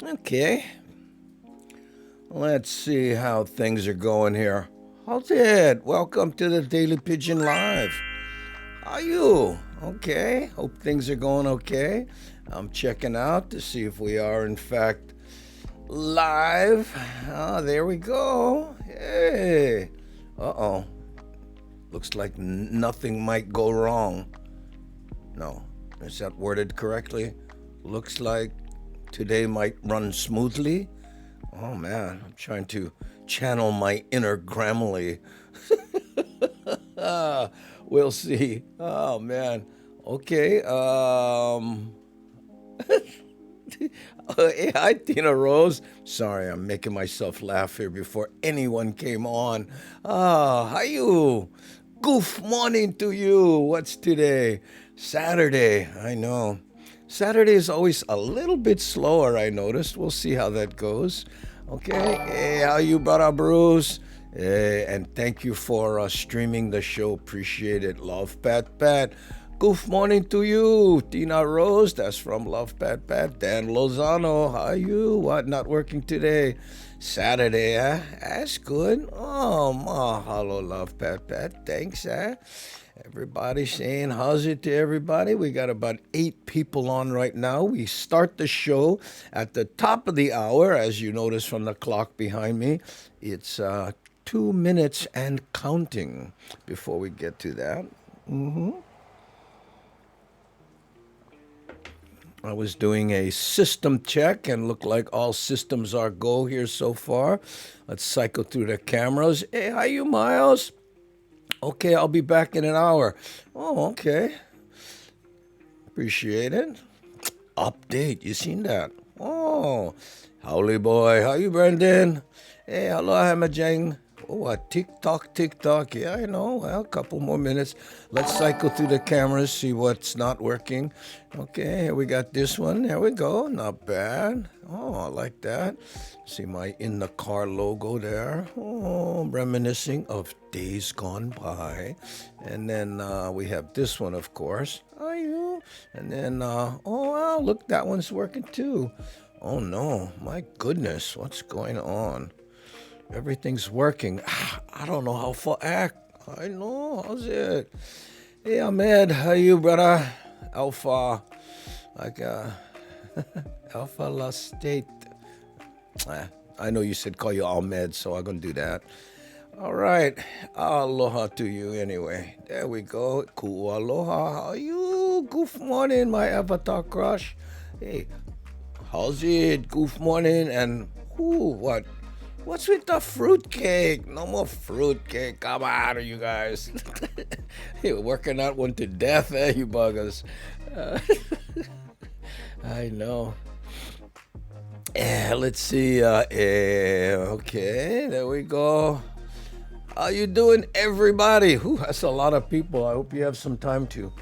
Okay, let's see how things are going here. How's it? Welcome to the Daily Pigeon Live. How are you? Okay, hope things are going okay. I'm checking out to see if we are, in fact, live. Ah, there we go. Hey. Uh oh. Looks like nothing might go wrong. No. Is that worded correctly? Looks like today might run smoothly. Oh man, I'm trying to channel my inner Grammarly. We'll see. Oh man. Okay. Hey, hi, Tina Rose. Sorry, I'm making myself laugh here before anyone came on. How you? Goof morning to you. What's today? Saturday. I know. Saturday is always a little bit slower, I noticed. We'll see how that goes. Okay. Hey, how you, brother Bruce? Hey, and thank you for streaming the show. Appreciate it. Love, Pat Pat. Good morning to you, Tina Rose. That's from Love Pat Pat. Dan Lozano, how are you? What, not working today? Saturday, huh? That's good. Oh, mahalo, Love Pat Pat. Thanks, huh? Everybody saying how's it to everybody. We got about 8 people on right now. We start the show at the top of the hour, as you notice from the clock behind me. It's 2 minutes and counting before we get to that. I was doing a system check and looked like all systems are go here so far. Let's cycle through the cameras. Hey, how you, Miles? Okay, I'll be back in an hour. Oh, okay. Appreciate it. Update, you seen that? Oh, howly boy. How you, Brendan? Hey, hello, Hamajang. Oh, what? TikTok, TikTok. Yeah, I know. Well, a couple more minutes. Let's cycle through the cameras, see what's not working. Okay, here we got this one. There we go. Not bad. Oh, I like that. See my in the car logo there. Oh, reminiscing of days gone by. And then we have this one, of course. Are you? And then, oh, wow, look, that one's working too. Oh no, my goodness, what's going on? Everything's working. I don't know how far act. I know. How's it? Hey, Ahmed. How you, brother? Alpha. Like, Alpha La State. I know you said call you Ahmed, so I'm going to do that. All right. Aloha to you anyway. There we go. Cool. Aloha. How are you? Good morning, my avatar crush. Hey, how's it? Good morning. And who? What? What's with the fruitcake? No more fruitcake. Come on, you guys. You're working that one to death, eh, you buggers? Uh, I know. Let's see. Okay, there we go. How you doing, everybody? Whew, that's a lot of people. I hope you have some time to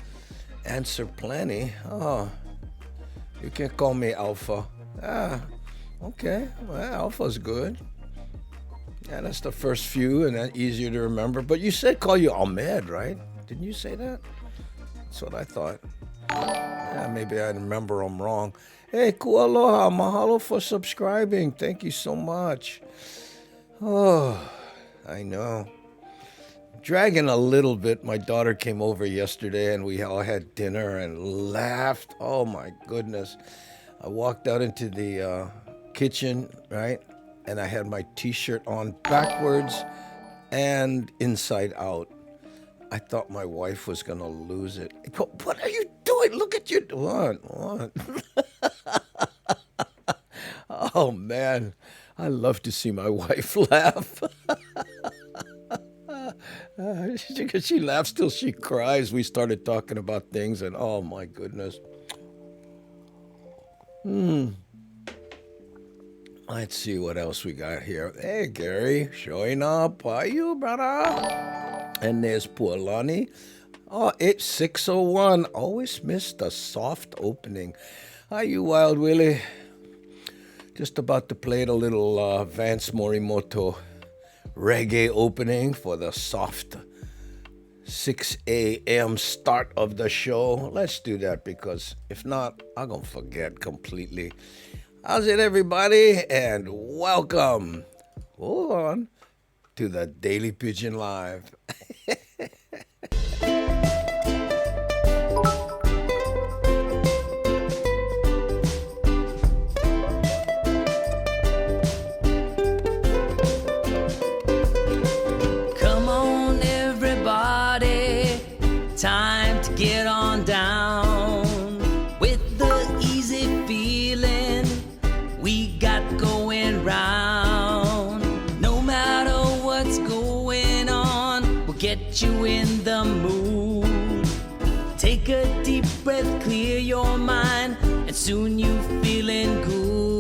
answer plenty. Oh, you can call me Alpha. Okay. Well, Alpha's good. Yeah, that's the first few, and that's easier to remember. But you said call you Ahmed, right? Didn't you say that? That's what I thought. Yeah, maybe I remember them wrong. Hey, kualoha, mahalo for subscribing. Thank you so much. Oh, I know. Dragging a little bit. My daughter came over yesterday, and we all had dinner and laughed. Oh my goodness! I walked out into the kitchen, right? And I had my t-shirt on backwards and inside out. I thought my wife was gonna lose it. What are you doing? Look at you. What? Oh man, I love to see my wife laugh. She laughs till she cries. We started talking about things, and oh my goodness. Let's see what else we got here. Hey, Gary, showing up. How are you, brother? And there's Pualani. Oh, it's 6:01. Always missed a soft opening. How you, Wild Willie? Just about to play the little Vance Morimoto reggae opening for the soft 6 a.m. start of the show. Let's do that because if not, I'm going to forget completely. How's it, everybody? And welcome. Hold on to the Daily Pigeon Live. Come on, everybody, time to get on down with the easy feeling we got going round. No matter what's going on, we'll get you in the mood. Take a deep breath, clear your mind, and soon you feeling good.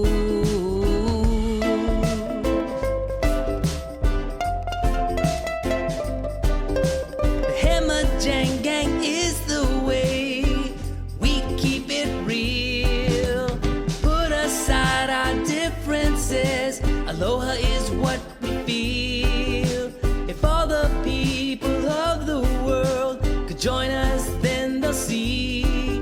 Jang gang is the way we keep it real. Put aside our differences, aloha is what we feel. If all the people of the world could join us, then they'll see.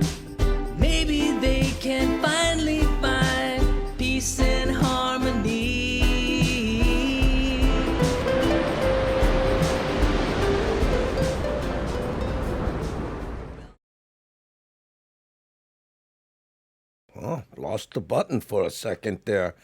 Maybe they can finally find peace and harmony. Oh, lost the button for a second there.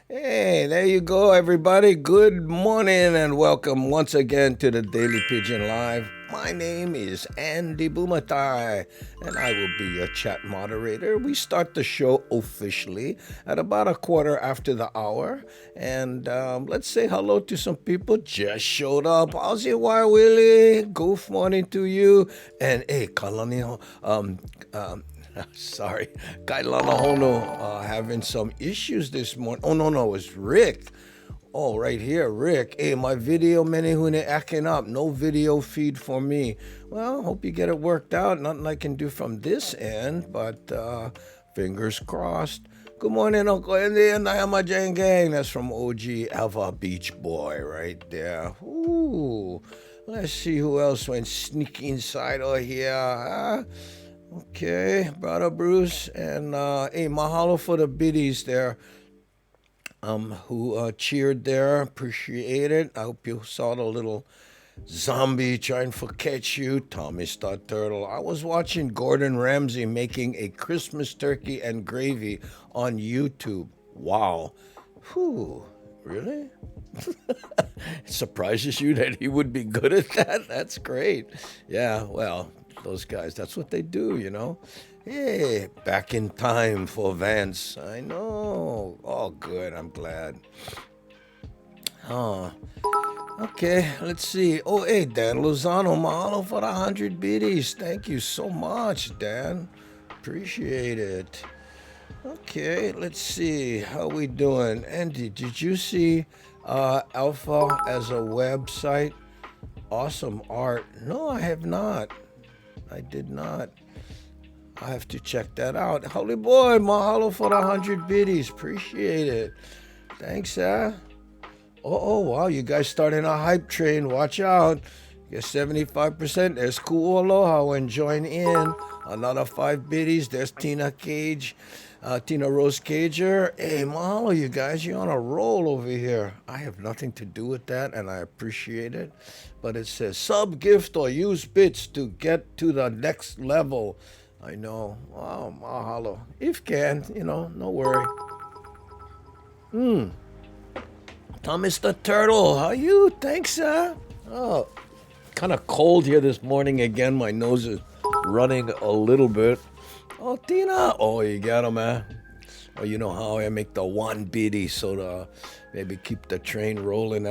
Hey, there you go, everybody. Good morning and welcome once again to the Daily Pigeon Live. My name is Andy Bumatai, and I will be your chat moderator. We start the show officially at about a quarter after the hour. And let's say hello to some people just showed up. How's it, Wire Willie? Good morning to you. And hey, Kalani, sorry, Kailana Hono having some issues this morning. Oh, no, it's Rick. Oh, right here, Rick. Hey, my video menehune acting up. No video feed for me. Well, hope you get it worked out. Nothing I can do from this end, but fingers crossed. Good morning, Uncle Andy and Nayama Jang Gang. That's from OG Alva Beach Boy right there. Ooh, let's see who else went sneaky inside over here. Huh? Okay, brother Bruce, and hey, mahalo for the biddies there, who cheered there. Appreciate it. I hope you saw the little zombie trying to catch you, Tommy Star Turtle. I was watching Gordon Ramsay making a Christmas turkey and gravy on YouTube. Wow, whew, really? It surprises you that he would be good at that? That's great. Yeah, well, those guys, that's what they do, you know. Hey, back in time for Vance. I know. Oh, good. I'm glad. Oh, okay. Let's see. Oh, hey, Dan Lozano, mahalo for the 100 biddies. Thank you so much, Dan. Appreciate it. Okay, let's see. How we doing? Andy, did you see Alpha as a website? Awesome art. No, I have not. I did not. I have to check that out. Holy boy, mahalo for the 100 biddies. Appreciate it. Thanks, Oh, wow, you guys starting a hype train. Watch out. You're 75%. There's Cool Aloha when join in. Another 5 biddies. There's Tina Cage. Tina Rose Cager. Hey, mahalo, you guys. You're on a roll over here. I have nothing to do with that, and I appreciate it. But it says sub, gift, or use bits to get to the next level. I know. Wow, mahalo. If can, no worry. Thomas the Turtle, how you? Thanks, Oh, kind of cold here this morning again. My nose is running a little bit. Oh, Tina. Oh, you got him, man. Oh, you know how I make the one biddy so to maybe keep the train rolling,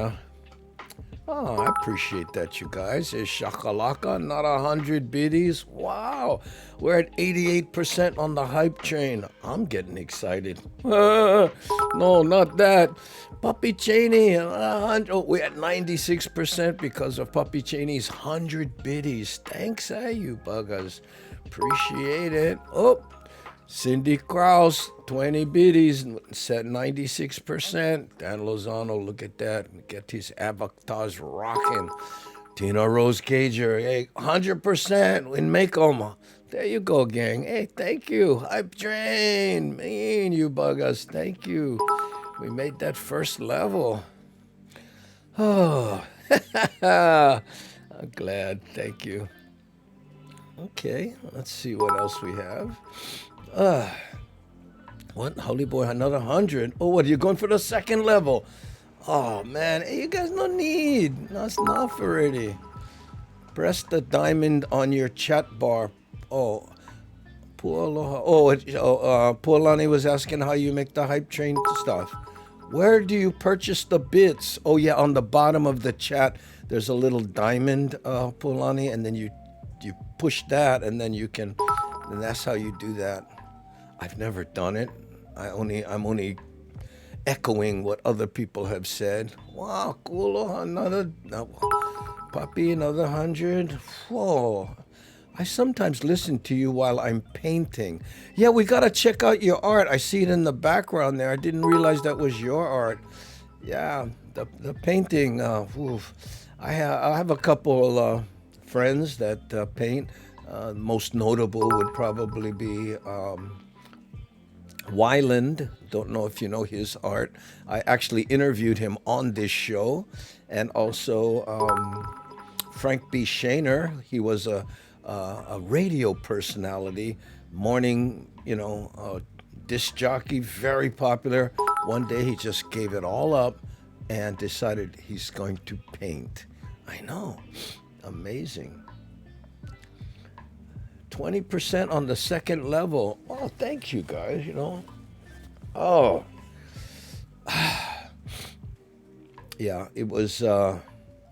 Oh, I appreciate that, you guys. It's shakalaka, not 100 biddies. Wow, we're at 88% on the hype train. I'm getting excited. No, not that. Puppy Cheney, we're at 96% because of Puppy Cheney's 100 biddies. Thanks, you buggers. Appreciate it. Oh, Cindy Krause, 20 biddies, set 96%. Dan Lozano, look at that. Get his avatars rocking. Tina Rose Cager, hey, 100% in Macomb. There you go, gang. Hey, thank you. Hype train. Man, you bug us. Thank you. We made that first level. Oh, I'm glad. Thank you. Okay, let's see what else we have. What? Holy boy, another 100. Oh, what? Are you going for the second level? Oh, man. Hey, you guys no need. That's enough already. Press the diamond on your chat bar. Oh, Pualoha. Pualani was asking how you make the hype train stuff. Where do you purchase the bits? Oh yeah, on the bottom of the chat, there's a little diamond, Pualani, and then you push that, and then you can, and that's how you do that. I've never done it. I'm only echoing what other people have said. Wow, cool. Another, puppy, another 100. Whoa. I sometimes listen to you while I'm painting. Yeah, we gotta check out your art. I see it in the background there. I didn't realize that was your art. Yeah, the painting. I have a couple friends that paint. Most notable would probably be Wyland. Don't know if you know his art. I actually interviewed him on this show, and also Frank B. Shaner. He was a radio personality, morning, disc jockey, very popular. One day he just gave it all up and decided he's going to paint. I know, amazing. 20% on the second level. Oh, thank you guys, Oh. Yeah, it was a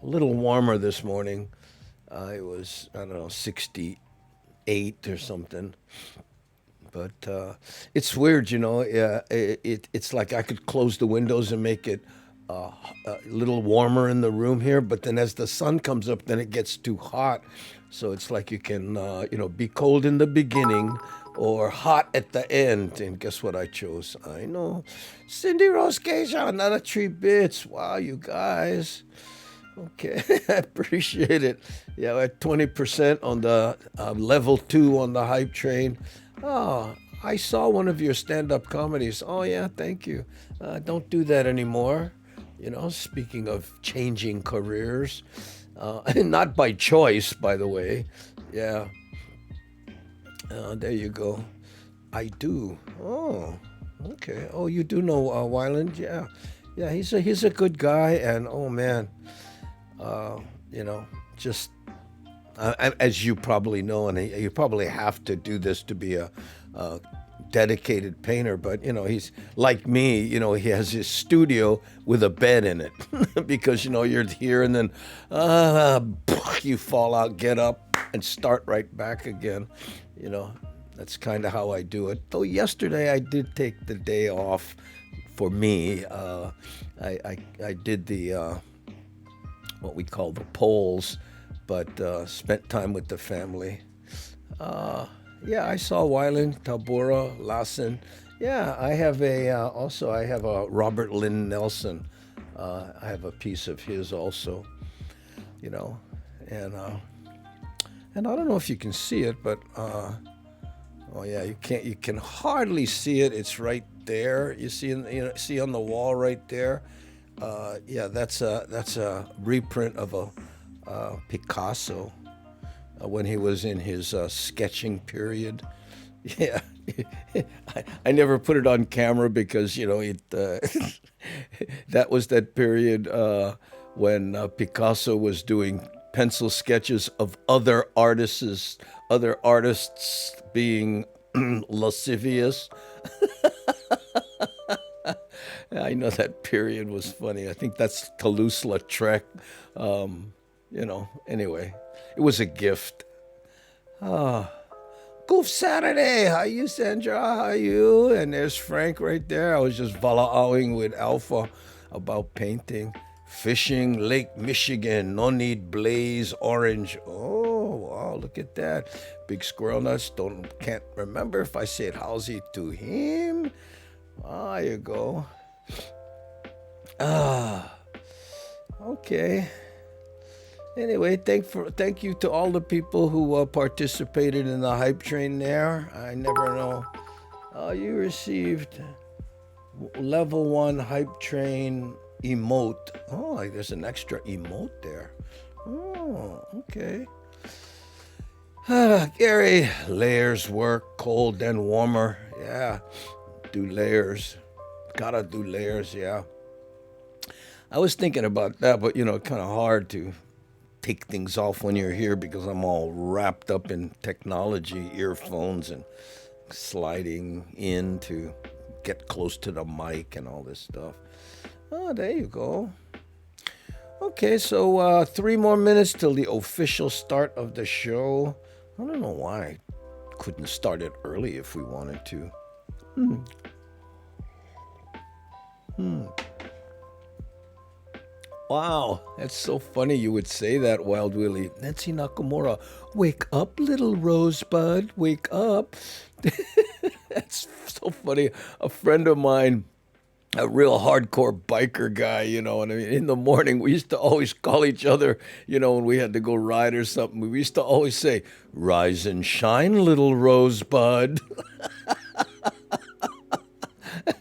little warmer this morning. It was, I don't know, 68 or something. But it's weird, it's like I could close the windows and make it a little warmer in the room here. But then as the sun comes up, then it gets too hot. So it's like you can, be cold in the beginning or hot at the end. And guess what I chose? I know. Cindy Rose Geisha, another 3 bits. Wow, you guys. Okay, I appreciate it. Yeah, we're at 20% on the level 2 on the hype train. Oh, I saw one of your stand-up comedies. Oh, yeah, thank you. Don't do that anymore. Speaking of changing careers. Not by choice, by the way. Yeah. There you go. I do. Oh, okay. Oh, you do know Wyland? Yeah. Yeah, he's a good guy, and oh, man. Just as you probably know, and you probably have to do this to be a dedicated painter, but he's like me. He has his studio with a bed in it because you're here and then you fall out, get up, and start right back again. That's kind of how I do it. Though yesterday I did take the day off for me. I did the what we call the polls, but spent time with the family. Yeah, I saw Wyland, Tabora, Lassen. Yeah, I have a Robert Lynn Nelson. I have a piece of his also, and I don't know if you can see it, but oh yeah, you can hardly see it. It's right there. You see on the wall right there. Yeah, that's a reprint of a Picasso when he was in his sketching period. Yeah, I never put it on camera because that was that period when Picasso was doing pencil sketches of other artists being lascivious. I know that period was funny. I think that's Toulouse-Lautrec. Anyway, it was a gift. Goof Saturday. How you, Sandra? How you? And there's Frank right there. I was just vala'awing with Alpha about painting. Fishing, Lake Michigan. No need blaze orange. Oh, wow, look at that. Big squirrel nuts. Can't remember if I said howsy to him. Ah, there you go. Okay. Anyway, thank you to all the people who participated in the hype train there. I never know. You received level 1 hype train emote. Oh, like there's an extra emote there. Oh, okay. Gary, layers work, cold and warmer. Yeah, do layers. Gotta do layers, yeah. I was thinking about that, but kind of hard to take things off when you're here because I'm all wrapped up in technology, earphones, and sliding in to get close to the mic and all this stuff. Oh, there you go. Okay, so 3 more minutes till the official start of the show. I don't know why I couldn't start it early if we wanted to. Wow, that's so funny you would say that, Wild Willie. Nancy Nakamura, wake up, little rosebud, wake up. That's so funny. A friend of mine, a real hardcore biker guy, and I mean, in the morning we used to always call each other, when we had to go ride or something. We used to always say, rise and shine, little rosebud.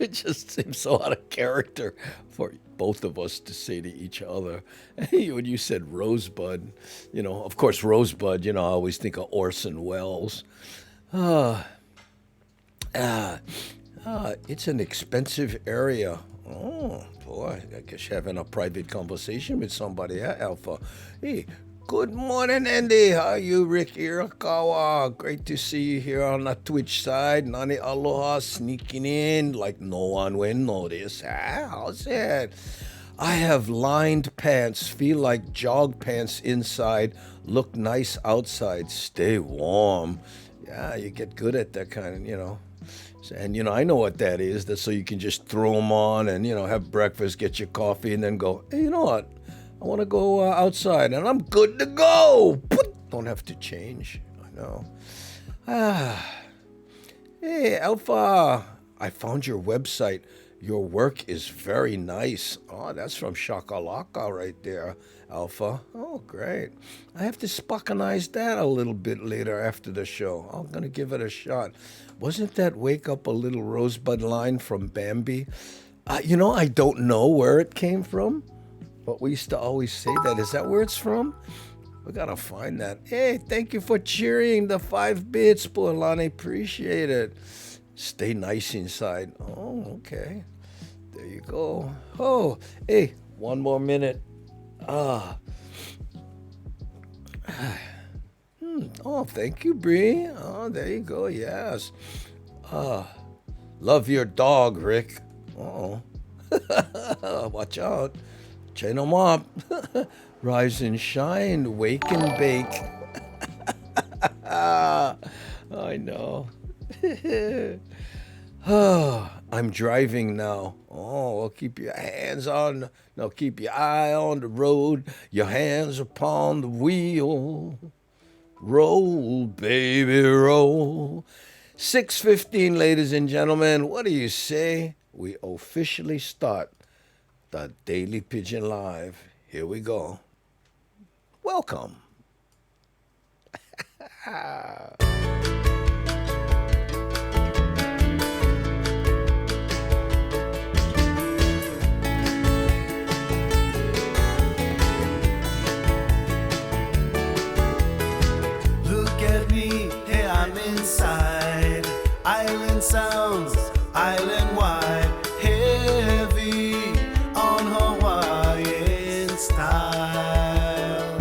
It just seems so out of character for both of us to say to each other. When you said rosebud, of course, rosebud, I always think of Orson Welles. It's an expensive area. Oh, boy, I guess you're having a private conversation with somebody, huh, Alpha? Hey, good morning, Andy. How are you, Rick Irakawa? Great to see you here on the Twitch side. Nani aloha, sneaking in like no one will notice. Huh? How's it? I have lined pants, feel like jog pants inside, look nice outside, stay warm. Yeah, you get good at that kind of, And, I know what that is. That's so you can just throw them on and, have breakfast, get your coffee, and then go, hey, you know what? I want to go outside, and I'm good to go. Don't have to change. I know. Hey, Alpha. I found your website. Your work is very nice. Oh, that's from Shakalaka right there, Alpha. Oh, great. I have to spockanize that a little bit later after the show. I'm going to give it a shot. Wasn't that Wake Up a Little Rosebud line from Bambi? I don't know where it came from, but we used to always say that. Is that where it's from? We got to find that. Hey, thank you for cheering the 5 bits, Pualani. Appreciate it. Stay nice inside. Oh, okay. There you go. Oh, hey, 1 more minute. Oh, thank you, Bree. Oh, there you go. Yes. Love your dog, Rick. Uh-oh. Watch out. Chain 'em up. Rise and shine. Wake and bake. I know. I'm driving now. Oh, well, keep your eye on the road, your hands upon the wheel. Roll, baby, roll. 6:15, ladies and gentlemen. What do you say we officially start the Daily Pigeon Live? Here we go. Welcome. Inside, island sounds, island wide, heavy on Hawaiian style.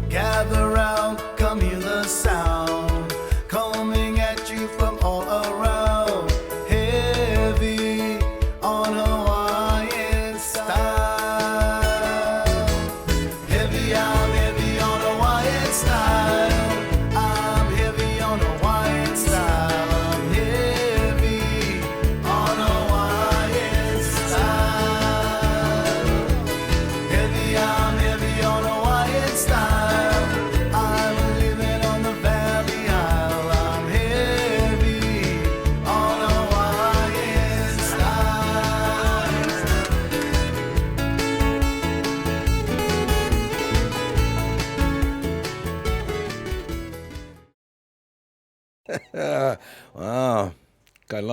Gather round, come hear the sound, coming at you from all around, heavy on Hawaiian style. Heavy, I'm heavy on Hawaiian style.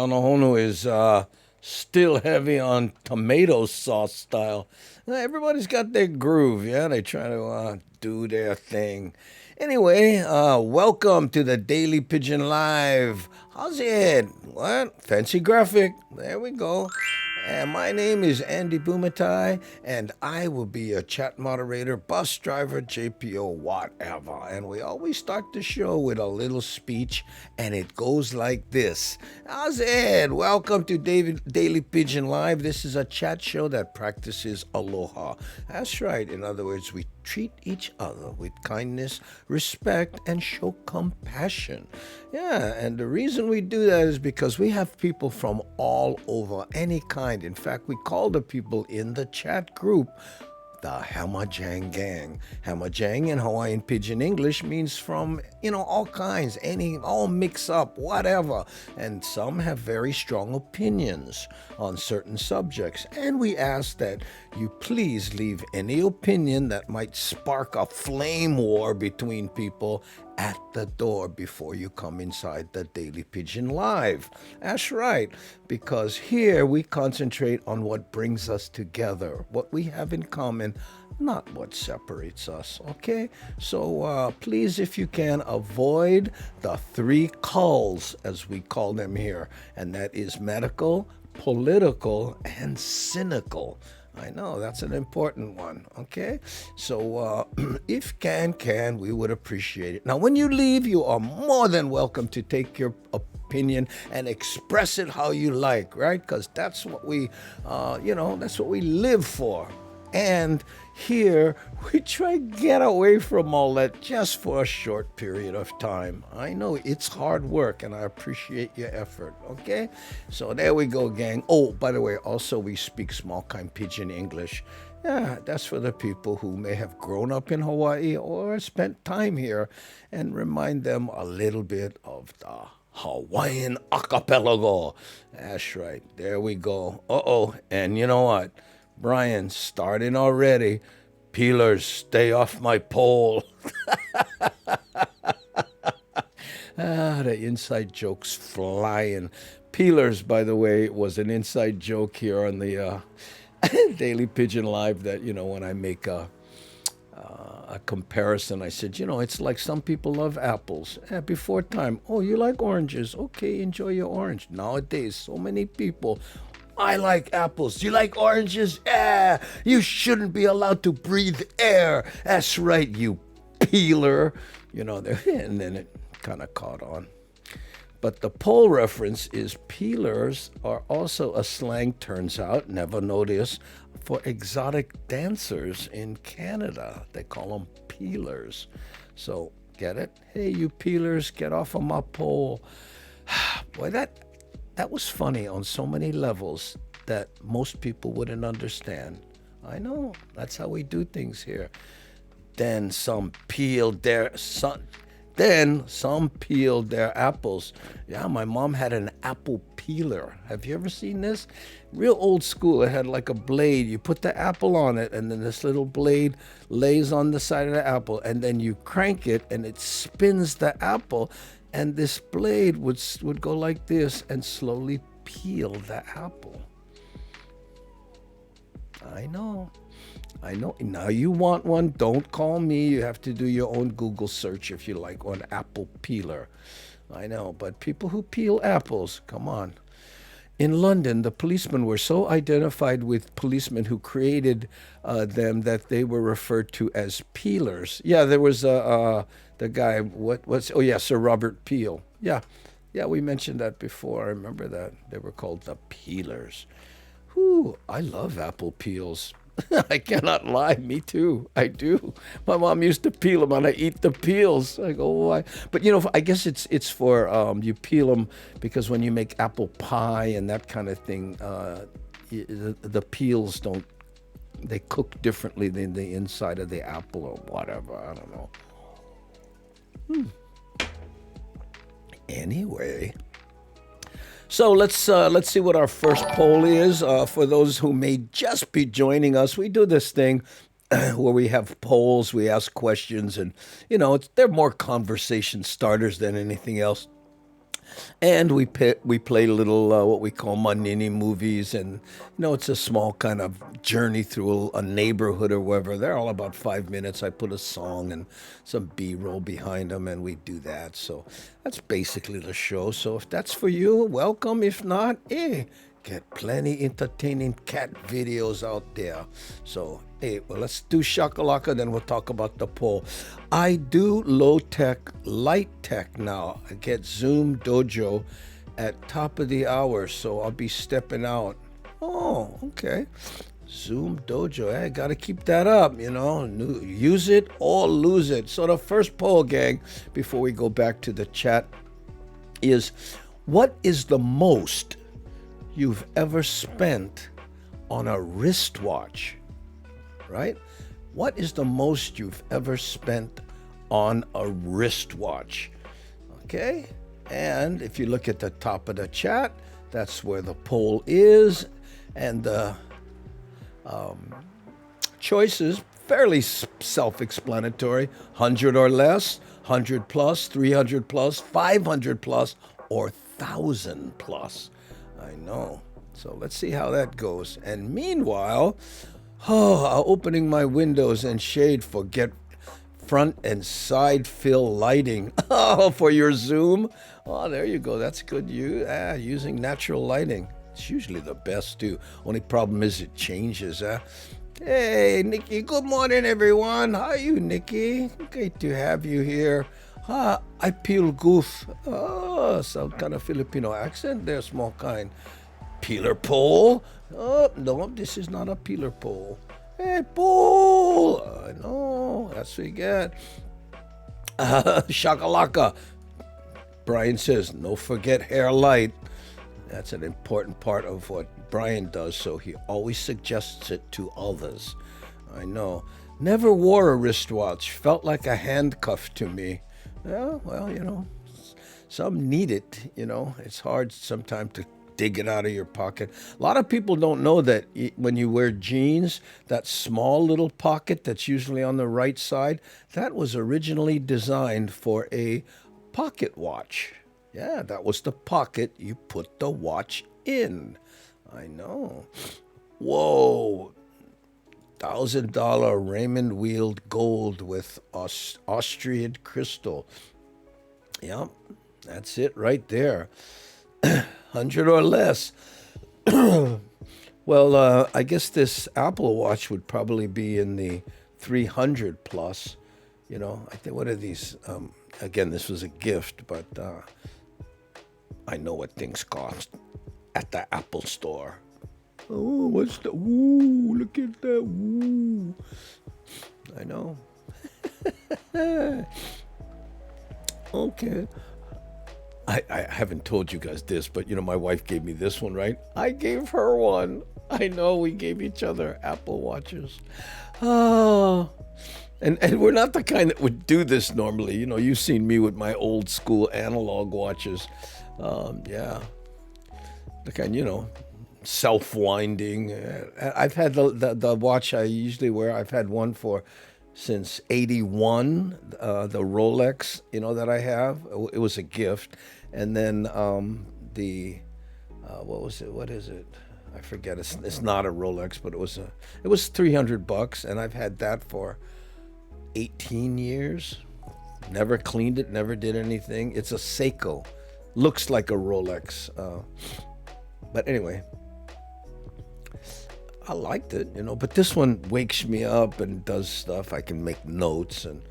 Tonohonu is still heavy on tomato sauce style. Everybody's got their groove, yeah? They try to do their thing. Anyway, welcome to the Daily Pigeon Live. How's it? What? Fancy graphic. There we go. And my name is Andy Bumatai, and I will be your chat moderator, bus driver, JPO, whatever. And we always start the show with a little speech, and it goes like this. How's it? Welcome to Daily Pigeon Live. This is a chat show that practices aloha. That's right. In other words, we treat each other with kindness, respect, and show compassion. Yeah, and the reason we do that is because we have people from all over, any kind. In fact, we call the people in the chat group the Hamajang Gang. Hamajang in Hawaiian Pidgin English means from, all kinds, all mix up, whatever. And some have very strong opinions on certain subjects. And we ask that you please leave any opinion that might spark a flame war between people at the door before you come inside the Daily Pigeon Live. That's right, because here we concentrate on what brings us together, what we have in common, not what separates us, okay? So please, if you can, avoid the three culls, as we call them here, and that is medical, political, and cynical. I know, that's an important one, okay? So if can, we would appreciate it. Now, when you leave, you are more than welcome to take your opinion and express it how you like, right? Because that's what we, that's what we live for. And here, we try to get away from all that just for a short period of time. I know it's hard work, and I appreciate your effort, okay? So there we go, gang. Oh, by the way, also we speak small-kind Pidgin English. Yeah, that's for the people who may have grown up in Hawaii or spent time here, and remind them a little bit of the Hawaiian archipelago. That's right. There we go. Uh-oh. And you know what? Brian, starting already. Peelers, stay off my pole. The inside joke's flying. Peelers, by the way, was an inside joke here on the Daily Pigeon Live that, when I make a comparison, I said, it's like some people love apples. Before time, oh, you like oranges? Okay, enjoy your orange. Nowadays, so many people, I like apples. You like oranges? Yeah, you shouldn't be allowed to breathe air. That's right, you peeler. And then it kind of caught on. But the pole reference is peelers are also a slang, turns out, never noticed, for exotic dancers in Canada. They call them peelers. So, get it? Hey, you peelers, get off of my pole. Boy, that was funny on so many levels that most people wouldn't understand. I know, that's how we do things here. Then some peeled their apples. Yeah, my mom had an apple peeler. Have you ever seen this? Real old school. It had like a blade. You put the apple on it, and then this little blade lays on the side of the apple, and then you crank it, and it spins the apple. And this blade would go like this and slowly peel the apple. I know. Now you want one, don't call me. You have to do your own Google search if you like one apple peeler. I know, but people who peel apples, come on. In London, the policemen were so identified with policemen who created them that they were referred to as peelers. Yeah, there was the guy, Sir Robert Peel. Yeah, we mentioned that before. I remember that. They were called the peelers. Whew, I love apple peels. I cannot lie, me too. I do. My mom used to peel them, and I eat the peels. I go, why? But I guess it's for you peel them because when you make apple pie and that kind of thing, the peels they cook differently than the inside of the apple or whatever. I don't know. Anyway. So let's see what our first poll is. For those who may just be joining us, we do this thing where we have polls, we ask questions, and they're more conversation starters than anything else. And we play little what we call manini movies, and it's a small kind of journey through a neighborhood or wherever. They're all about 5 minutes. I put a song and some B-roll behind them, and we do that. So that's basically the show. So if that's for you, welcome. If not, get plenty entertaining cat videos out there. So, well, let's do shakalaka, then we'll talk about the poll. I do low-tech, light-tech now. I get Zoom Dojo at top of the hour, so I'll be stepping out. Oh, okay. Zoom Dojo, I got to keep that up, Use it or lose it. So the first poll, gang, before we go back to the chat, is what is the most you've ever spent on a wristwatch, right? What is the most you've ever spent on a wristwatch? Okay, and if you look at the top of the chat, that's where the poll is, and the choices fairly self-explanatory: 100 or less, 100 plus, 300 plus, 500 plus, or 1,000 plus. I know. So let's see how that goes. And meanwhile, opening my windows and shade for get front and side fill lighting. Oh, for your Zoom. Oh, there you go. That's good. Using natural lighting. It's usually the best too. Only problem is it changes. Hey, Nikki. Good morning, everyone. How are you, Nikki? Great to have you here. I peel goof. Oh, some kind of Filipino accent there, small kind. Peeler pole? Oh, no, this is not a peeler pole. Hey, pole! I know, that's what we get. Shakalaka. Brian says, no forget hair light. That's an important part of what Brian does, so he always suggests it to others. I know. Never wore a wristwatch. Felt like a handcuff to me. Yeah, well, some need it, It's hard sometimes to dig it out of your pocket. A lot of people don't know that when you wear jeans, that small little pocket that's usually on the right side, that was originally designed for a pocket watch. Yeah, that was the pocket you put the watch in. I know. Whoa. $1,000 Raymond wheeled gold with Austrian crystal. Yep, that's it right there. 100 or less. Well, I guess this Apple Watch would probably be in the 300 plus. I think, what are these? Again, this was a gift, but I know what things cost at the Apple store. Oh, what's the? Ooh, look at that! Ooh, I know. Okay. I haven't told you guys this, but my wife gave me this one, right? I gave her one. I know, we gave each other Apple Watches. Oh, and we're not the kind that would do this normally. You've seen me with my old school analog watches. Yeah, the kind, self-winding. I've had the watch I usually wear. I've had one since 81, the Rolex, that I have. It was a gift. And then what was it? What is it? I forget. It's not a Rolex, but it was $300, and I've had that for 18 years. Never cleaned it, never did anything. It's a Seiko. Looks like a Rolex. But anyway, I liked it, but this one wakes me up and does stuff. I can make notes and,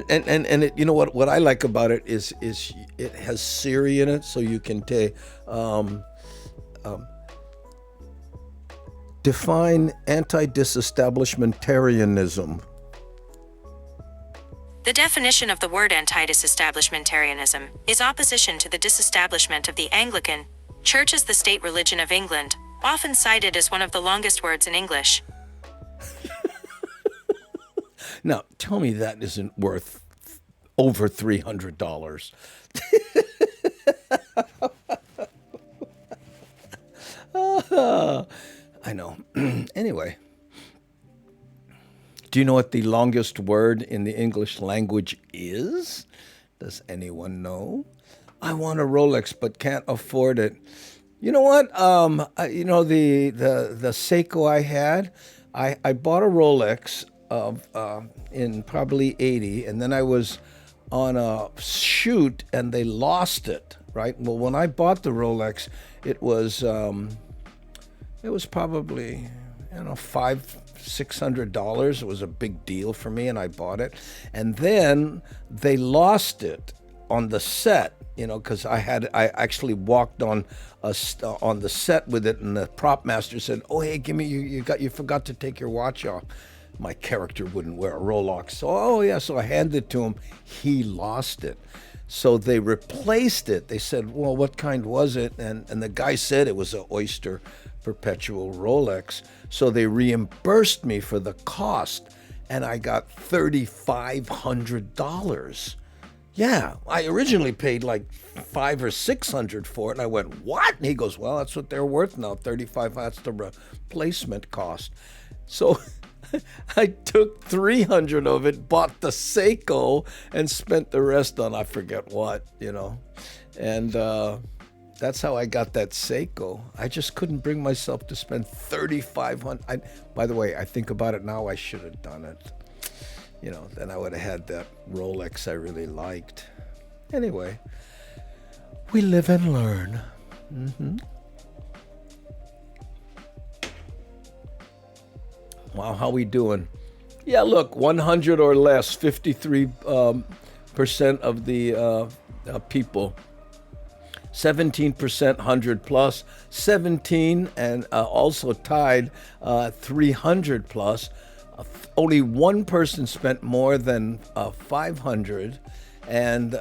and it, what I like about it is it has Siri in it, so you can define anti-disestablishmentarianism. The definition of the word anti-disestablishmentarianism is opposition to the disestablishment of the Anglican Church as the state religion of England, often cited as one of the longest words in English. Now, tell me that isn't worth over $300. I know. Anyway, Do you know what the longest word in the English language is? Does anyone know? I want a Rolex but can't afford it. You know what? The Seiko I had, I bought a Rolex in probably 80, and then I was on a shoot and they lost it, right? Well, when I bought the Rolex, it was probably, $600. It was a big deal for me, and I bought it. And then they lost it on the set, because I actually walked on the set with it, and the prop master said, "Oh, hey, give me you forgot to take your watch off." My character wouldn't wear a Rolex, so I handed it to him. He lost it. So they replaced it. They said, "Well, what kind was it?" And the guy said it was an Oyster Perpetual Rolex. So they reimbursed me for the cost, and I got $3,500. Yeah, I originally paid like $500 or $600 for it, and I went, "What?" And he goes, "Well, that's what they're worth now. $35. That's the replacement cost." So I took $300 of it, bought the Seiko, and spent the rest on I forget what, and that's how I got that Seiko. I just couldn't bring myself to spend $3,500. By the way, I think about it now, I should have done it. Then I would have had that Rolex I really liked. Anyway, we live and learn. Wow, how we doing? Yeah, look, 100 or less, 53% of the people. 17% 100 plus, 17 and also tied 300 plus. Only one person spent more than 500, and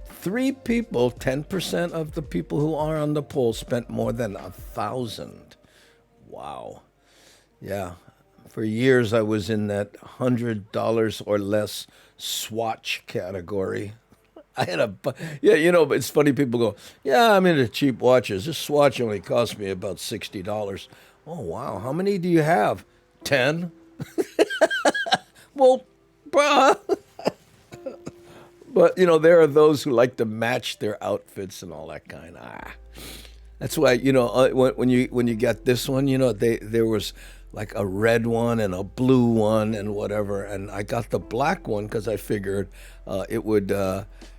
three people, 10% of the people who are on the poll, spent more than 1,000. Wow. Yeah. For years, I was in that $100 or less swatch category. I had but it's funny. People go, "Yeah, I'm into cheap watches. This swatch only cost me about $60. Oh, wow. How many do you have? 10? Well, bruh. But, there are those who like to match their outfits and all that kind. That's why, when you got this one, there was like a red one and a blue one and whatever. And I got the black one because I figured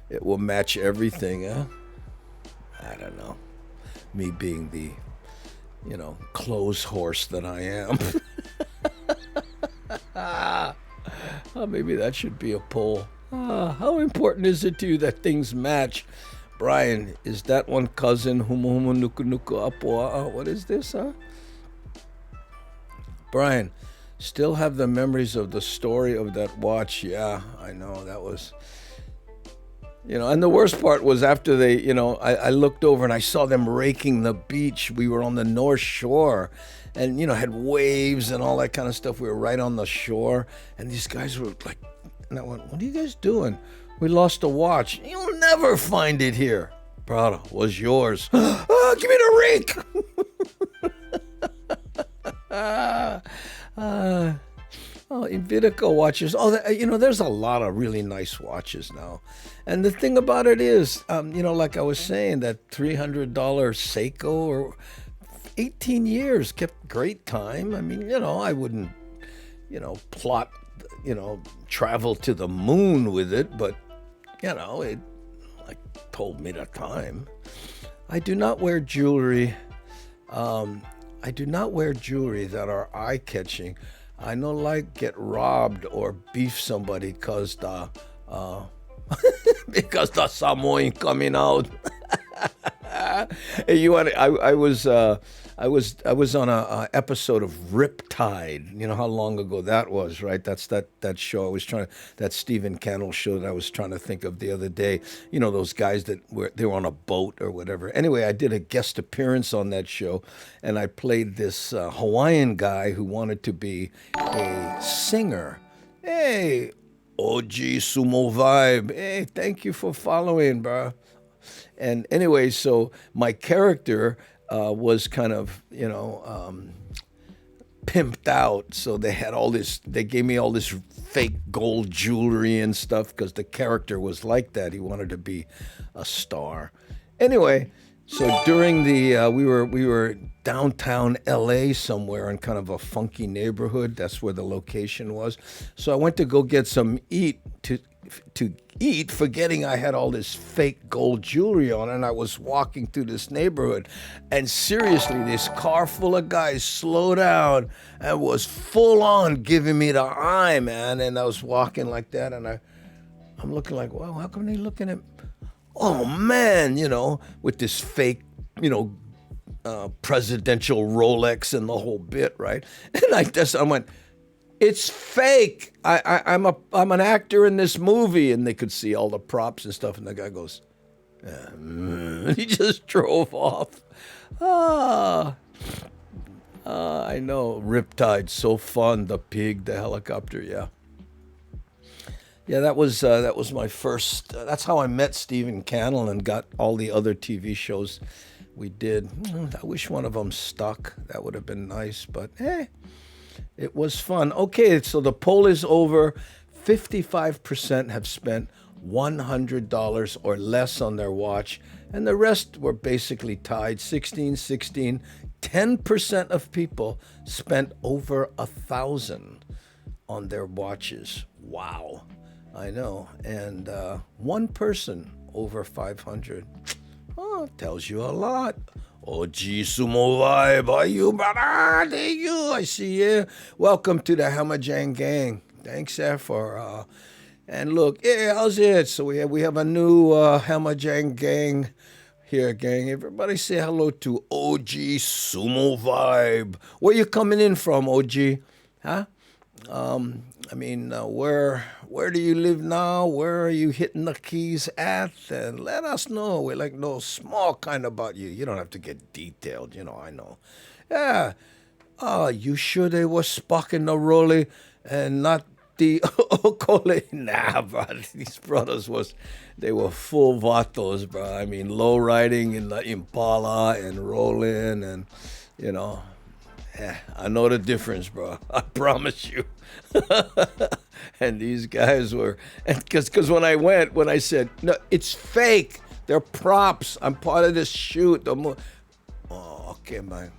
it will match everything. I don't know. Me being the, clothes horse that I am. Maybe that should be a poll. How important is it to you that things match? Brian, is that one cousin? Humu nuku nuku apua? What is this, huh? Brian, still have the memories of the story of that watch. Yeah, I know. That was... and the worst part was after they, I looked over and I saw them raking the beach. We were on the North Shore and, had waves and all that kind of stuff. We were right on the shore. And these guys were like, and I went, "What are you guys doing?" "We lost a watch." "You'll never find it here." "Brother, was yours." "Oh, give me the rake." Invicta watches. There's a lot of really nice watches now. And the thing about it is, like I was saying, that $300 Seiko, or 18 years, kept great time. I mean, I wouldn't, plot, travel to the moon with it, but, it like told me the time. I do not wear jewelry. I do not wear jewelry that are eye-catching. I no like get robbed or beef somebody because the because the Samoan coming out. Hey, I was on a episode of Riptide. You know how long ago that was, right? That's that show. That Stephen Cannell show that I was trying to think of the other day. Those guys they were on a boat or whatever. Anyway, I did a guest appearance on that show, and I played this Hawaiian guy who wanted to be a singer. Hey, OG Sumo Vibe. Hey, thank you for following, bro. And anyway, so my character was kind of, pimped out. So they had all this, they gave me all this fake gold jewelry and stuff because the character was like that. He wanted to be a star. Anyway, so during the, we were downtown LA somewhere in kind of a funky neighborhood. That's where the location was. So I went to go get some to eat, forgetting I had all this fake gold jewelry on, and I was walking through this neighborhood, and seriously, this car full of guys slowed down and was full on giving me the eye, man. And I was walking like that, and I'm looking like, well, how come they looking at? Oh man, with this fake, presidential Rolex and the whole bit, right? And I went, it's fake. I'm an actor in this movie, and they could see all the props and stuff. And the guy goes, he just drove off. I know. Riptide, so fun. The pig, the helicopter, yeah. Yeah, that was my first. That's how I met Stephen Cannell and got all the other TV shows we did. I wish one of them stuck. That would have been nice, but it was fun. Okay, so the poll is over. 55% have spent $100 or less on their watch, and the rest were basically tied. 16. 10% of people spent over $1,000 on their watches. Wow. I know. And one person over 500. Oh, tells you a lot. OG Sumo Vibe, are you, brother? There you, I see you. Welcome to the Hamajang Gang. Thanks, for. And look, how's it? So we have a new Hamajang Gang here, gang. Everybody say hello to OG Sumo Vibe. Where you coming in from, OG? Huh? Where do you live now? Where are you hitting the keys at? And let us know. We like know small kind about you. You don't have to get detailed, I know. Yeah. You sure they were sparking the rolly and not the Okole? Nah, bro. These brothers they were full vatos, bro. I mean, low riding in the Impala and rolling and, I know the difference, bro. I promise you. And these guys were, because when I said, no, it's fake. They're props. I'm part of this shoot. Oh, okay, man.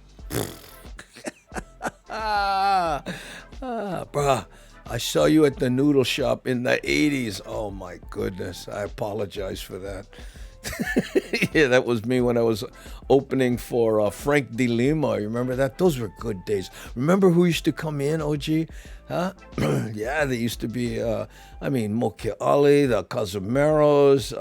Bro, I saw you at the noodle shop in the 80s. Oh, my goodness. I apologize for that. Yeah, that was me when I was opening for Frank De Lima. You remember that? Those were good days. Remember who used to come in, OG? Huh? Yeah, they used to be, Moke Ali, the Casimeros,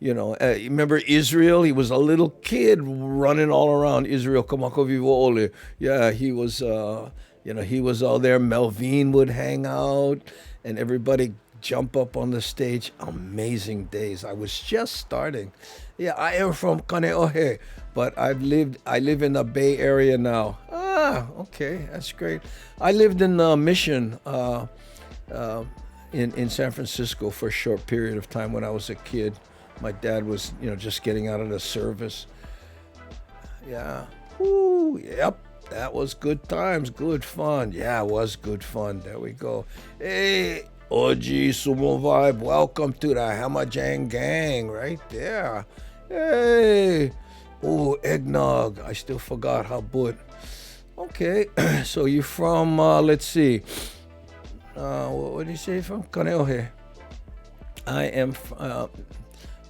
remember Israel? He was a little kid running all around Israel. Kamako Vivo Ole. Yeah, he was, he was all there. Melvin would hang out, and everybody jump up on the stage. Amazing days. I was just starting. Yeah, I am from Kaneohe, but I live in the Bay Area now. Okay, that's great. I lived in Mission in San Francisco for a short period of time when I was a kid. My dad was, just getting out of the service. Yeah. Ooh, yep. That was good times, good fun. Yeah, it was good fun. There we go. Hey, OG Sumo Vibe, welcome to the Hamajang Gang right there. Hey. Oh, eggnog. I still forgot how but. Okay, so you're from, let's see. What do you say from Kaneohe? I am from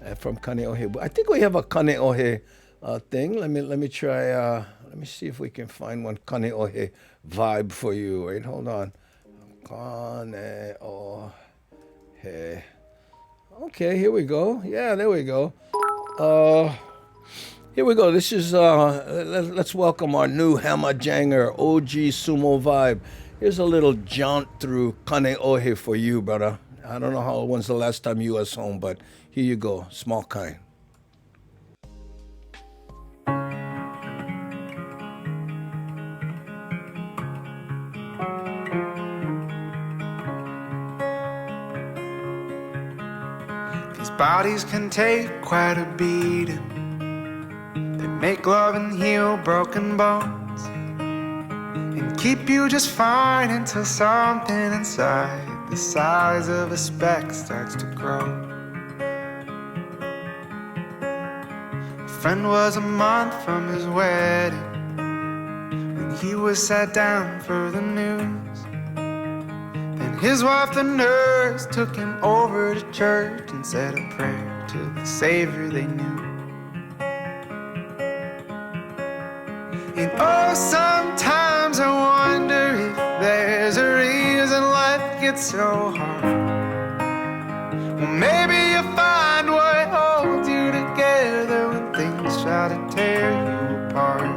Kaneohe. I think we have a Kaneohe thing. Let me try, let me see if we can find one Kaneohe vibe for you. Wait, hold on. Kaneohe. Okay, here we go. Yeah, there we go. Here we go. This is, let's welcome our new Hamajanger, OG Sumo Vibe. Here's a little jaunt through Kaneohe for you, brother. I don't know when's the last time you was home, but here you go. Small kind. These bodies can take quite a beating. They make love and heal broken bones. And keep you just fine until something inside the size of a speck starts to grow. A friend was a month from his wedding when he was sat down for the news. Then his wife, the nurse, took him over to church and said a prayer to the Savior they knew. And oh, sometimes I wonder if there's a reason life gets so hard. Well, maybe you find what holds you together when things try to tear you apart.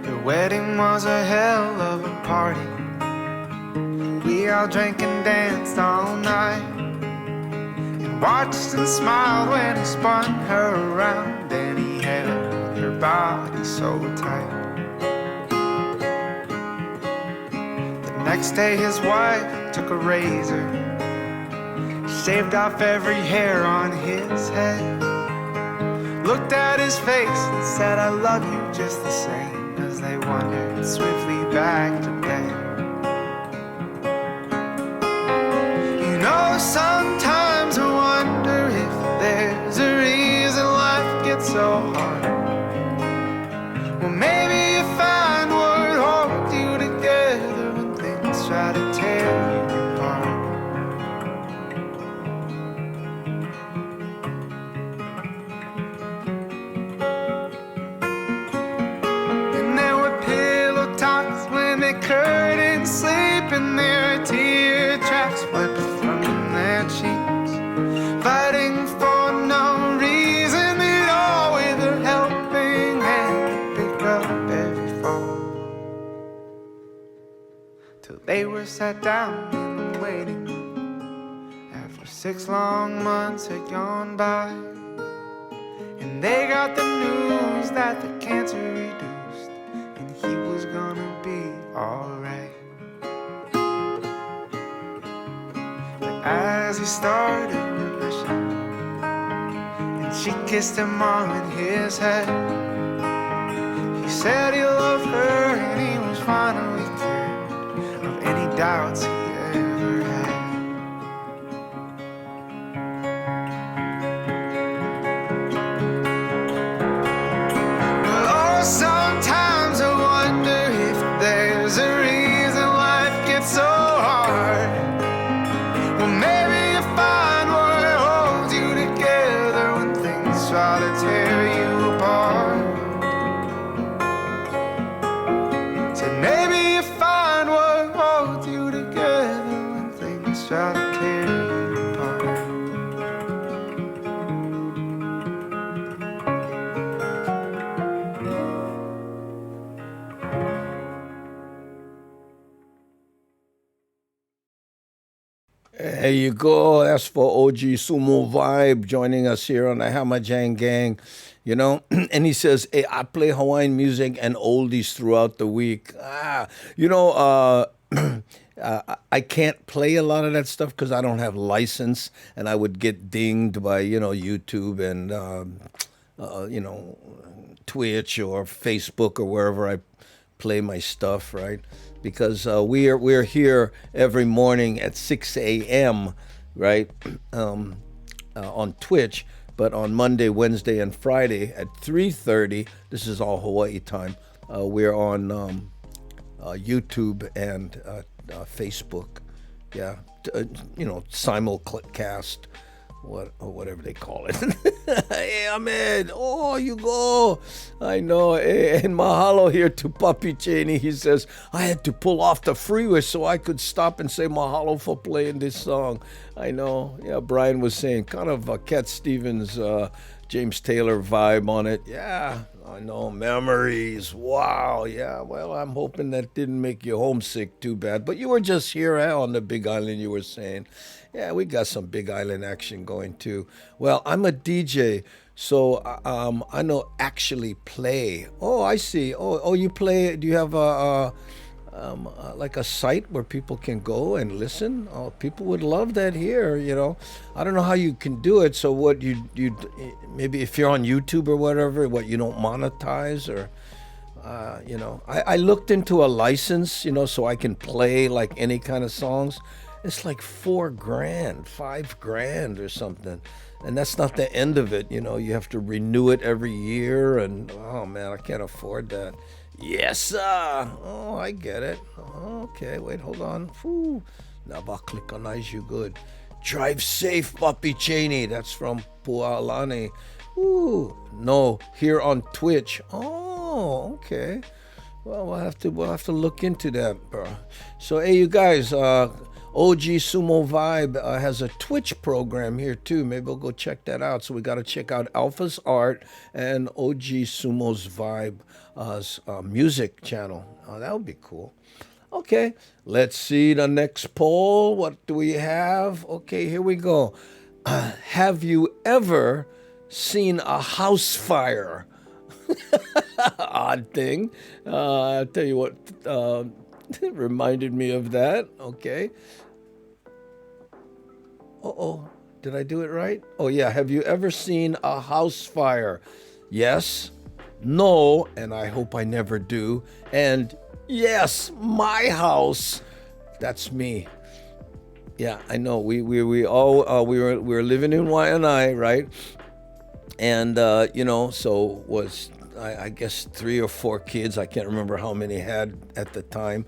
The wedding was a hell of a party. We all drank and danced all night, and watched and smiled when he spun her around, and he held her body so tight. The next day his wife took a razor, shaved off every hair on his head, looked at his face and said, I love you just the same, as they wandered swiftly back to bed. Sometimes I wonder if there's a reason life gets so hard. Well, maybe you find what holds you together when things try to tear you apart. And there were pillow talks when they couldn't sleep, and there were tear tracks wiped from their cheeks, fighting for no reason at all, with a helping hand to pick up every fall. Till they were sat down in the waiting room after 6 long months had gone by, and they got the news that the cancer reduced and he was gonna be alright. As he started remission, and she kissed him on his head, he said he loved her and he was finally cured of any doubts he ever had. Well, oh, sometimes I wonder if there's a reason life gets so hard. Well, maybe you find what holds you together when things try to tear you apart. So maybe you find what holds you together when things try to tear you apart. There you go. That's for OG Sumo Vibe joining us here on the Hammer Jang Gang. You know, and he says, hey, I play Hawaiian music and oldies throughout the week. I can't play a lot of that stuff because I don't have license, and I would get dinged by, YouTube and, Twitch or Facebook or wherever I play my stuff, right? Because we're here every morning at 6 a.m., right, on Twitch, but on Monday, Wednesday, and Friday at 3:30, this is all Hawaii time, we're on YouTube and Facebook, yeah, simulcast, whatever they call it. Hey, Ahmed, oh, you go. I know. Hey, and mahalo here to Papi Cheney. He says, I had to pull off the freeway so I could stop and say mahalo for playing this song. I know. Yeah, Brian was saying, kind of a Cat Stevens, James Taylor vibe on it. Yeah, I know. Memories. Wow. Yeah, well, I'm hoping that didn't make you homesick too bad. But you were just here on the Big Island, you were saying. Yeah, we got some Big Island action going too. Well, I'm a DJ, so I know actually play. Oh, I see. Oh, you play. Do you have a like a site where people can go and listen. Oh, people would love that here. I don't know how you can do it. So what you maybe if you're on YouTube or whatever, what you don't monetize or. I looked into a license, so I can play like any kind of songs. It's like $4,000, $5,000 or something. And that's not the end of it. You have to renew it every year. And oh man, I can't afford that. Yes, sir. Oh, I get it. Okay, wait, hold on. Whew. Now I'll click on eyes you good. Drive safe, Papi Cheney. That's from Pualani. Ooh, no, here on Twitch. Oh, okay. Well, we'll have to look into that, bro. So, hey, you guys, OG Sumo Vibe has a Twitch program here too. Maybe we'll go check that out. So we got to check out Alpha's art and OG Sumo's Vibe music channel. Oh, that would be cool. Okay, let's see the next poll. What do we have? Okay, here we go. Have you ever seen a house fire? Odd thing. I'll tell you what it reminded me of that. Okay. Uh-oh. Did I do it right? Oh, yeah. Have you ever seen a house fire? Yes. No. And I hope I never do. And yes, my house. That's me. Yeah, I know. We were living in Waianae, right? And so was I guess 3 or 4 kids. I can't remember how many had at the time.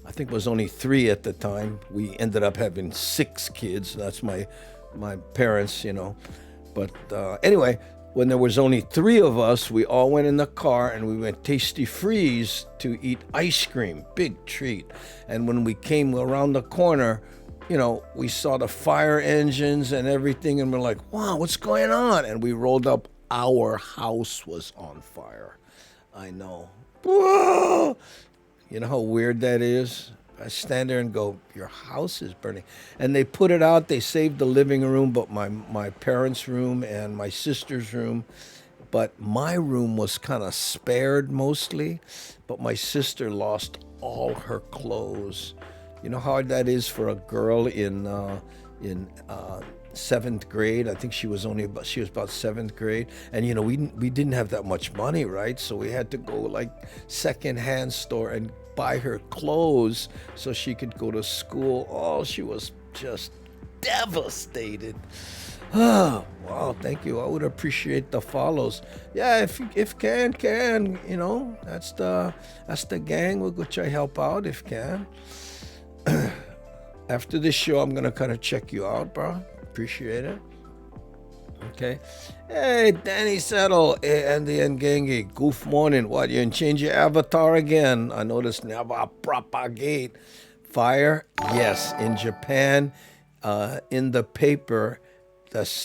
I think it was only 3 at the time. We ended up having 6 kids. That's my parents, But anyway, when there was only 3 of us, we all went in the car and we went Tasty Freeze to eat ice cream. Big treat. And when we came around the corner, we saw the fire engines and everything, and we're like, wow, what's going on? And we rolled up. Our house was on fire. I know. Whoa! You know how weird that is? I stand there and go, your house is burning. And they put it out. They saved the living room, but my parents' room and my sister's room. But my room was kind of spared mostly. But my sister lost all her clothes. You know how hard that is for a girl in 7th grade. I think she was about 7th grade. And we didn't have that much money, right? So we had to go like secondhand store and buy her clothes so she could go to school. Oh, she was just devastated. Oh, wow, thank you. I would appreciate the follows. Yeah, if can, that's the gang. We'll go try help out if can. After this show, I'm gonna kind of check you out, bro. Appreciate it. Okay. Hey, Danny Settle, Andy and Gengi. Goof morning. What, you change your avatar again? I noticed never propagate fire. Yes, in Japan, in the paper,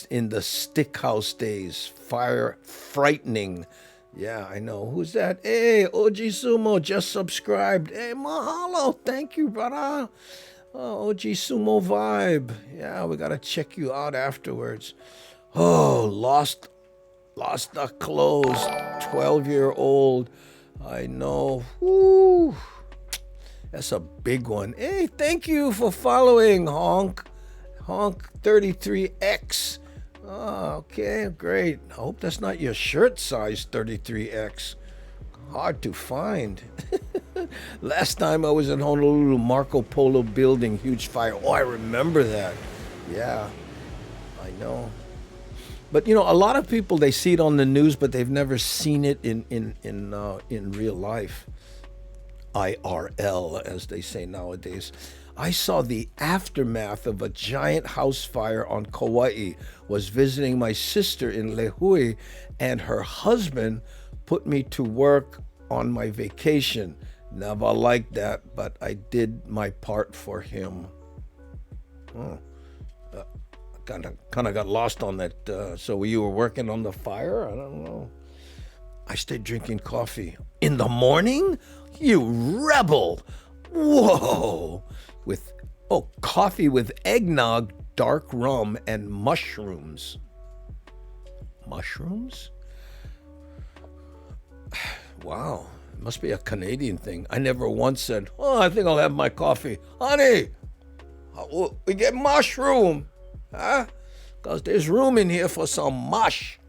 in the stick house days, fire frightening. Yeah, I know. Who's that? Hey, OG Sumo just subscribed. Hey, mahalo. Thank you, brother. Oh, OG Sumo Vibe. Yeah, we got to check you out afterwards. Oh, lost the clothes. 12-year-old. I know. Woo. That's a big one. Hey, thank you for following, Honk 33X. Oh, okay, great. I hope that's not your shirt size, 33X. Hard to find. Last time I was in Honolulu, Marco Polo building, huge fire. Oh, I remember that. Yeah, I know. But a lot of people, they see it on the news, but they've never seen it in real life. IRL, as they say nowadays. I saw the aftermath of a giant house fire on Kauai. Was visiting my sister in Lehui, and her husband put me to work on my vacation. Never liked that, but I did my part for him. Kind of got lost on that. So you were working on the fire? I don't know. I stayed drinking coffee in the morning? You rebel! Whoa! Coffee with eggnog, dark rum, and mushrooms. Mushrooms? Wow. must be a Canadian thing. I never once said, "Oh, I think I'll have my coffee." Honey, we get mushroom. Huh? Because there's room in here for some mush.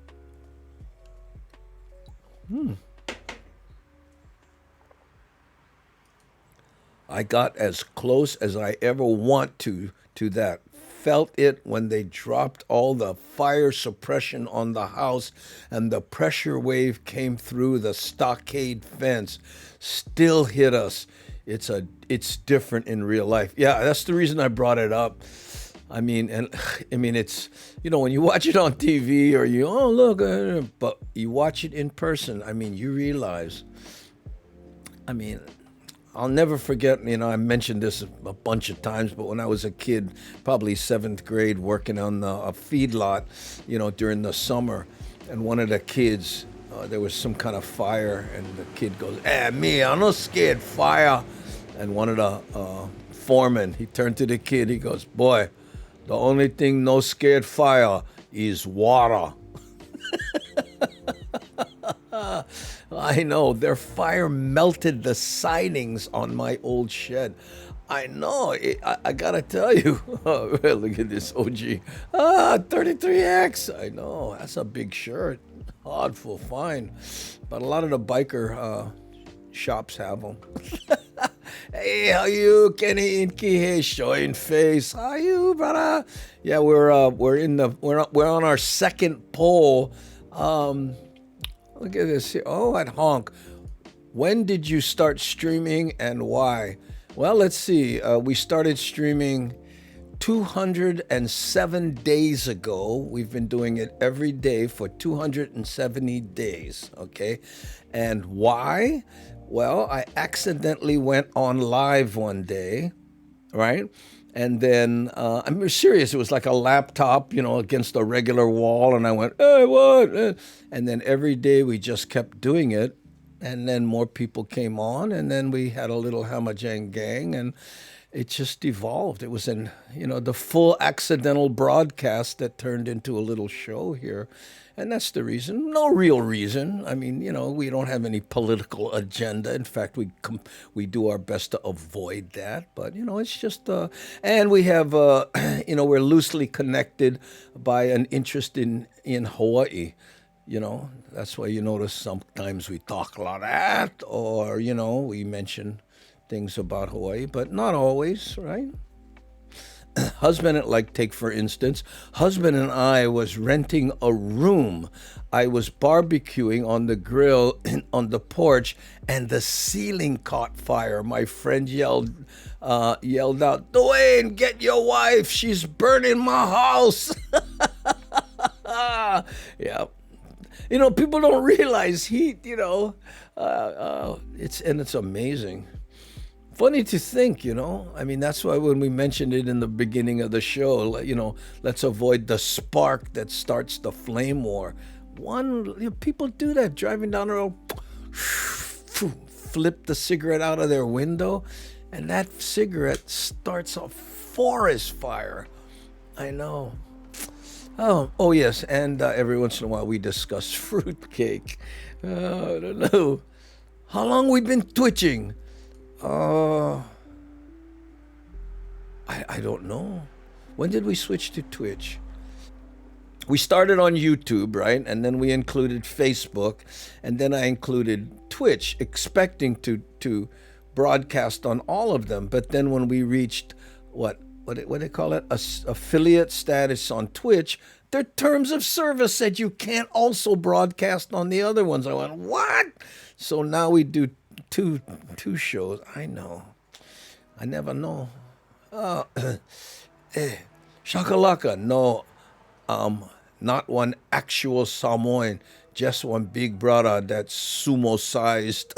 I got as close as I ever want to that. Felt it when they dropped all the fire suppression on the house and the pressure wave came through the stockade fence. Still hit us. It's different in real life. Yeah, that's the reason I brought it up. I mean, it's, when you watch it on TV or look, but you watch it in person, you realize, I'll never forget, I mentioned this a bunch of times, but when I was a kid, probably 7th grade, working on a feedlot, during the summer, and one of the kids, there was some kind of fire, and the kid goes, me, I'm not scared fire. And one of the foremen, he turned to the kid, he goes, boy, the only thing no scared fire is water. I know, their fire melted the sidings on my old shed. I know, I gotta tell you. Look at this OG. 33X. I know, that's a big shirt. Hard for fine. But a lot of the biker shops have them. Hey, how you, Kenny Inky? Hey, showing face. How you, brother? Yeah, we're on our second poll. Look at this here. Oh, at Honk. When did you start streaming and why? Well, let's see. We started streaming 207 days ago. We've been doing it every day for 270 days, okay? And why? Well, I accidentally went on live one day, right? And then, I'm serious, it was like a laptop, against a regular wall, and I went, hey, what? And then every day we just kept doing it, and then more people came on, and then we had a little Hamajang gang, and it just evolved. It was the full accidental broadcast that turned into a little show here. And that's the reason. No real reason. We don't have any political agenda. In fact, we do our best to avoid that. But, it's just, and we have, we're loosely connected by an interest in Hawaii. That's why you notice sometimes we talk a lot of that, or, we mention things about Hawaii, but not always, right? Take for instance, husband and I was renting a room. I was barbecuing on the grill on the porch, and the ceiling caught fire. My friend yelled out, Dwayne, get your wife. She's burning my house. Yeah. People don't realize heat, it's amazing. Funny to think, that's why when we mentioned it in the beginning of the show, let's avoid the spark that starts the flame war. People do that driving down the road, flip the cigarette out of their window, and that cigarette starts a forest fire. I know. Oh yes, and every once in a while we discuss fruitcake. I don't know. How long we been twitching? I don't know. When did we switch to Twitch? We started on YouTube, right? And then we included Facebook, and then I included Twitch, expecting to broadcast on all of them. But then when we reached what do they call it? Affiliate status on Twitch, their terms of service said you can't also broadcast on the other ones. I went, what? So now we do two shows. I know. I never know. Shakalaka. No, not one actual Samoan, just one big brother that's sumo-sized.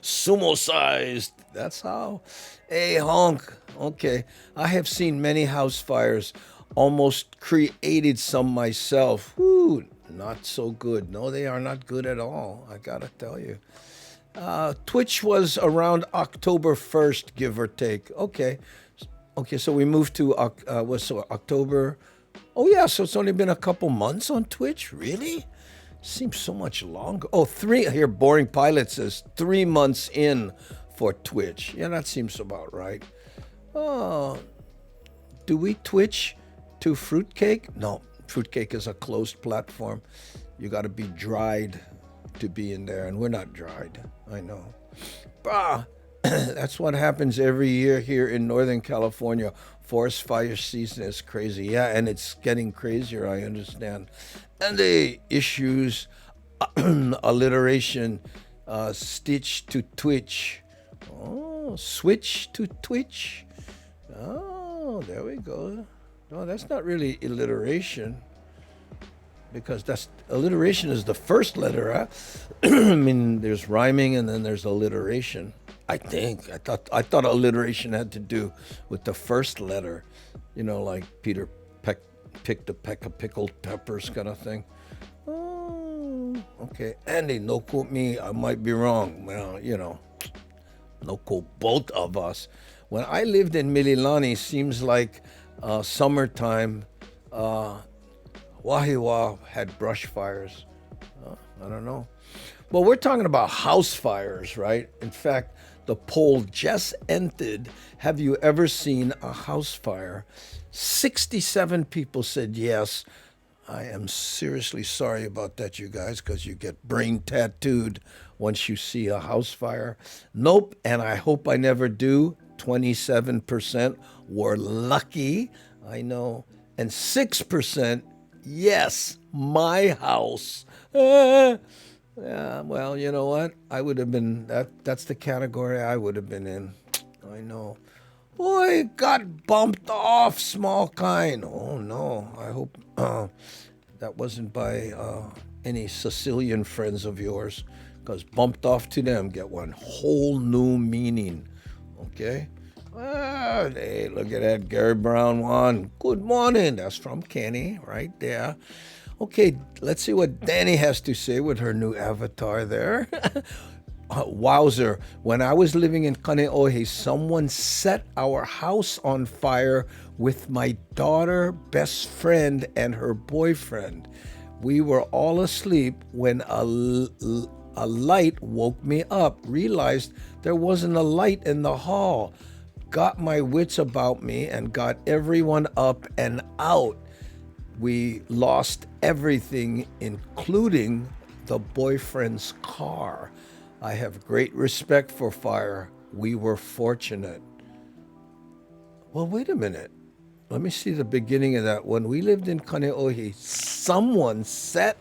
Sumo-sized. That's how. Hey, honk. Okay. I have seen many house fires. Almost created some myself. Whew. Not so good. No, they are not good at all. I gotta tell you. Twitch was around October 1st, give or take. Okay, so we moved to October. Oh yeah, so it's only been a couple months on Twitch. Really? Seems so much longer. Oh, here, Boring Pilot says 3 months in for Twitch. Yeah, that seems about right. Oh, do we Twitch to Fruitcake? No, Fruitcake is a closed platform. You got to be dried to be in there, and we're not dried. I know. Bah, that's what happens every year here in Northern California. Forest fire season is crazy. Yeah, and it's getting crazier, I understand. And the issues, alliteration, stitch to twitch. Oh, switch to twitch. Oh, there we go. No, that's not really alliteration, because alliteration is the first letter. Huh? I mean, there's rhyming and then there's alliteration. I think I thought alliteration had to do with the first letter, like Peter picked a peck of pickled peppers kind of thing. Oh, okay. Andy, no quote me. I might be wrong. Well, no quote both of us. When I lived in Mililani, seems like summertime. Wahiwa had brush fires. I don't know. Well, we're talking about house fires, right? In fact, the poll just ended. Have you ever seen a house fire? 67 people said yes. I am seriously sorry about that, you guys, because you get brain tattooed once you see a house fire. Nope, and I hope I never do. 27% were lucky, I know. And 6%, yes, my house. Yeah, well, you know what? I would have been, that's the category I would have been in. I know. Boy, got bumped off, small kind. Oh, no. I hope that wasn't by any Sicilian friends of yours, because bumped off to them get one whole new meaning. Okay? Hey, look at that Gary Brown one. Good morning. That's from Kenny right there. Okay, let's see what Danny has to say with her new avatar there. Wowzer, when I was living in Kaneohe, someone set our house on fire with my daughter, best friend, and her boyfriend. We were all asleep when a light woke me up, realized there wasn't a light in the hall, got my wits about me, and got everyone up and out. We lost everything, including the boyfriend's car. I have great respect for fire. We were fortunate. Well, wait a minute. Let me see the beginning of that. When we lived in Kaneohe, someone set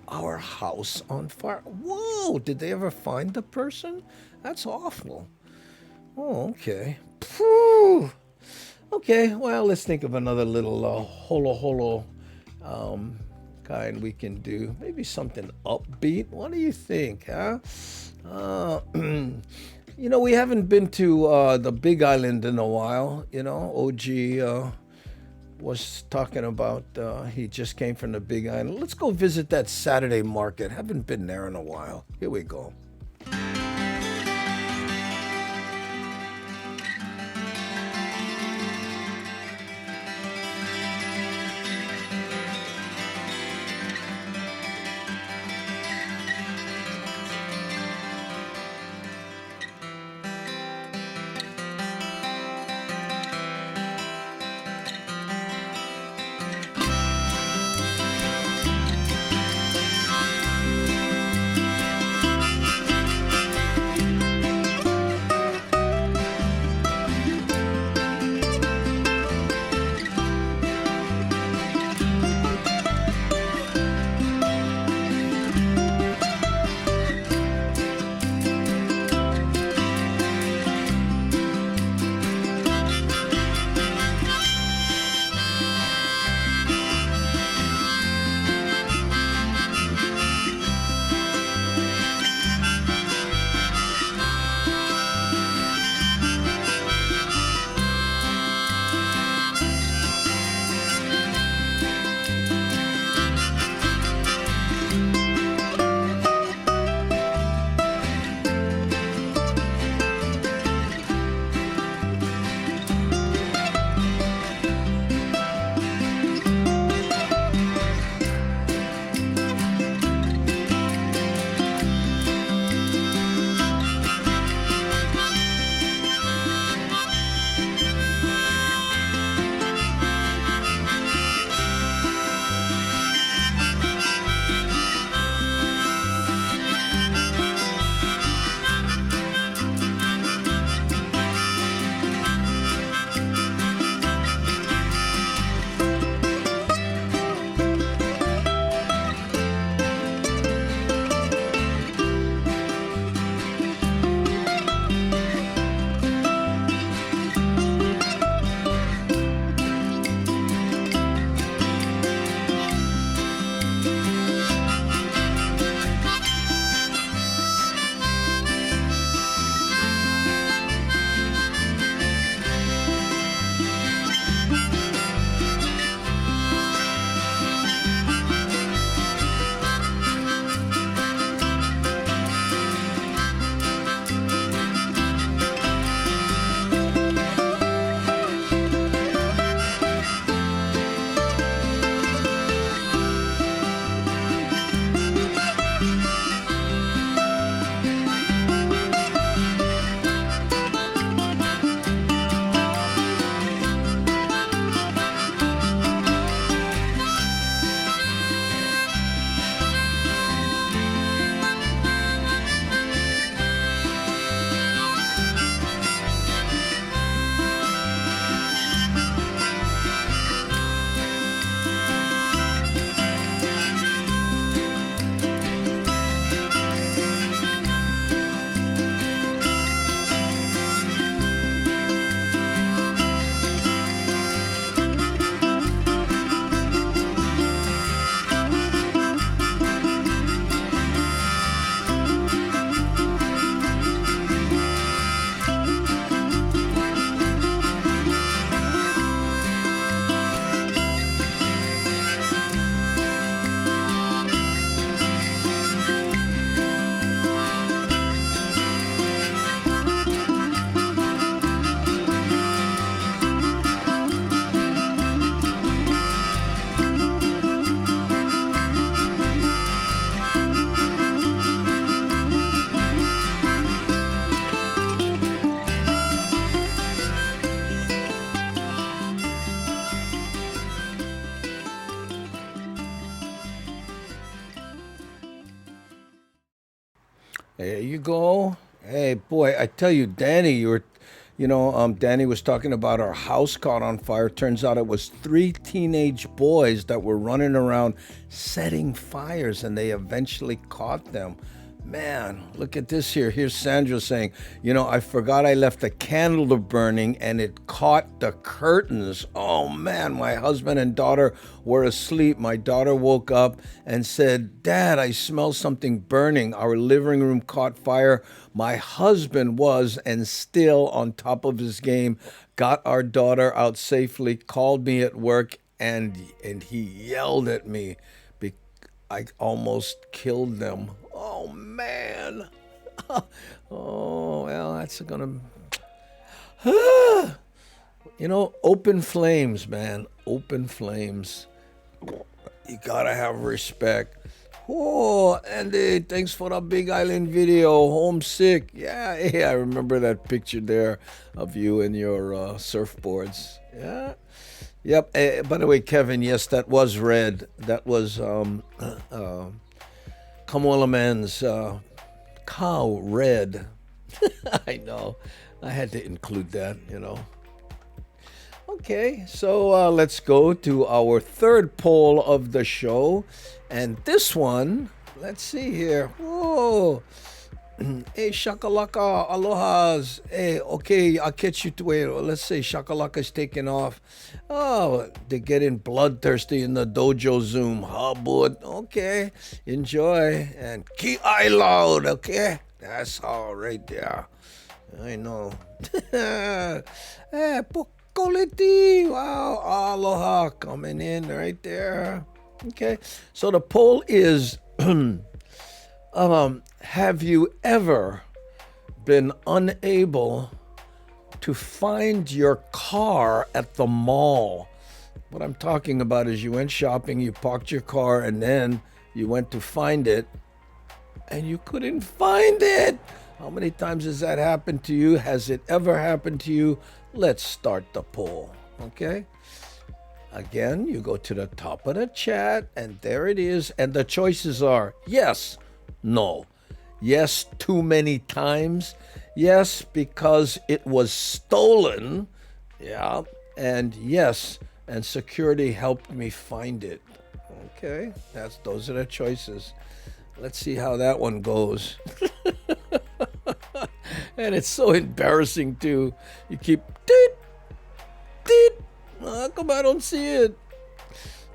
our house on fire. Whoa, did they ever find the person? That's awful. Oh, okay. Phew. Okay, well, let's think of another little holo kind we can do. Maybe something upbeat. What do you think, huh? We haven't been to the Big Island in a while. OG was talking about he just came from the Big Island. Let's go visit that Saturday market. Haven't been there in a while. Here we go. There you go. Hey, boy, I tell you, Danny, Danny was talking about our house caught on fire. Turns out it was 3 teenage boys that were running around setting fires, and they eventually caught them. Man, look at this here. Here's Sandra saying, I forgot I left a candle burning and it caught the curtains. Oh man, my husband and daughter were asleep. My daughter woke up and said, Dad, I smell something burning. Our living room caught fire. My husband was and still on top of his game, got our daughter out safely, called me at work, and he yelled at me. I almost killed them. Oh, man. Oh, well, that's going to... open flames, man. Open flames. You got to have respect. Oh, Andy, thanks for the Big Island video. Homesick. Yeah, I remember that picture there of you and your surfboards. Yeah. Yep. By the way, Kevin, yes, that was red. That was Kamala Man's cow red. I know. I had to include that, Okay, so let's go to our third poll of the show. And this one, let's see here. Whoa. Hey, shakalaka, alohas. Hey, okay, I'll catch you to wait. Let's say shakalaka's taking off. Oh, they're getting bloodthirsty in the dojo Zoom. How good? Okay, enjoy. And keep eye loud, okay? That's all right there. I know. Hey, Pokoliti. Wow, aloha coming in right there. Okay, so the poll is... have you ever been unable to find your car at the mall? What I'm talking about is you went shopping, you parked your car, and then you went to find it, and you couldn't find it. How many times has that happened to you? Has it ever happened to you? Let's start the poll, okay? Again, you go to the top of the chat, and there it is, and the choices are yes, no. Yes, too many times. Yes, because it was stolen. Yeah. And yes, and security helped me find it. Okay. Those are the choices. Let's see how that one goes. And it's so embarrassing too. You keep deet, deet. How come I don't see it?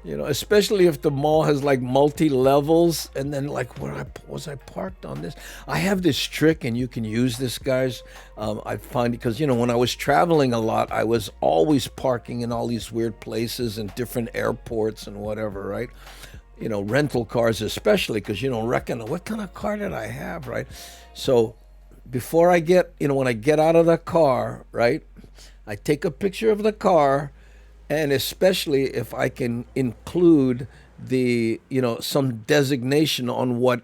Especially if the mall has like multi-levels, and then like, where was I parked on this? I have this trick, and you can use this, guys. I find, because when I was traveling a lot, I was always parking in all these weird places and different airports and whatever, right? Rental cars especially, because you don't reckon what kind of car did I have, right? So before I get, when I get out of the car, right, I take a picture of the car. And especially if I can include the, some designation on what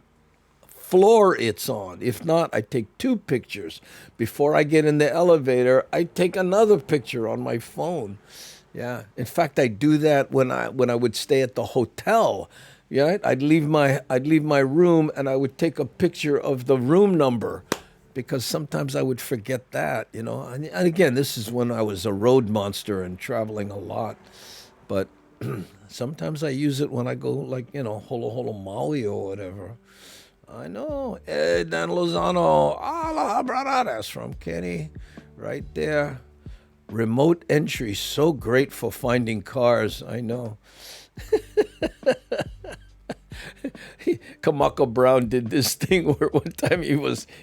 floor it's on. If not, I take 2 pictures. Before I get in the elevator, I take another picture on my phone. Yeah. In fact, I do that when I would stay at the hotel. Yeah. I'd leave my room, and I would take a picture of the room number, because sometimes I would forget that, And again, this is when I was a road monster and traveling a lot. But sometimes I use it when I go, like, Holo Holo Maui or whatever. I know. Hey, Dan Lozano. Aloha, brother. That's from Kenny. Right there. Remote entry. So great for finding cars. I know. Kamaka Brown did this thing where one time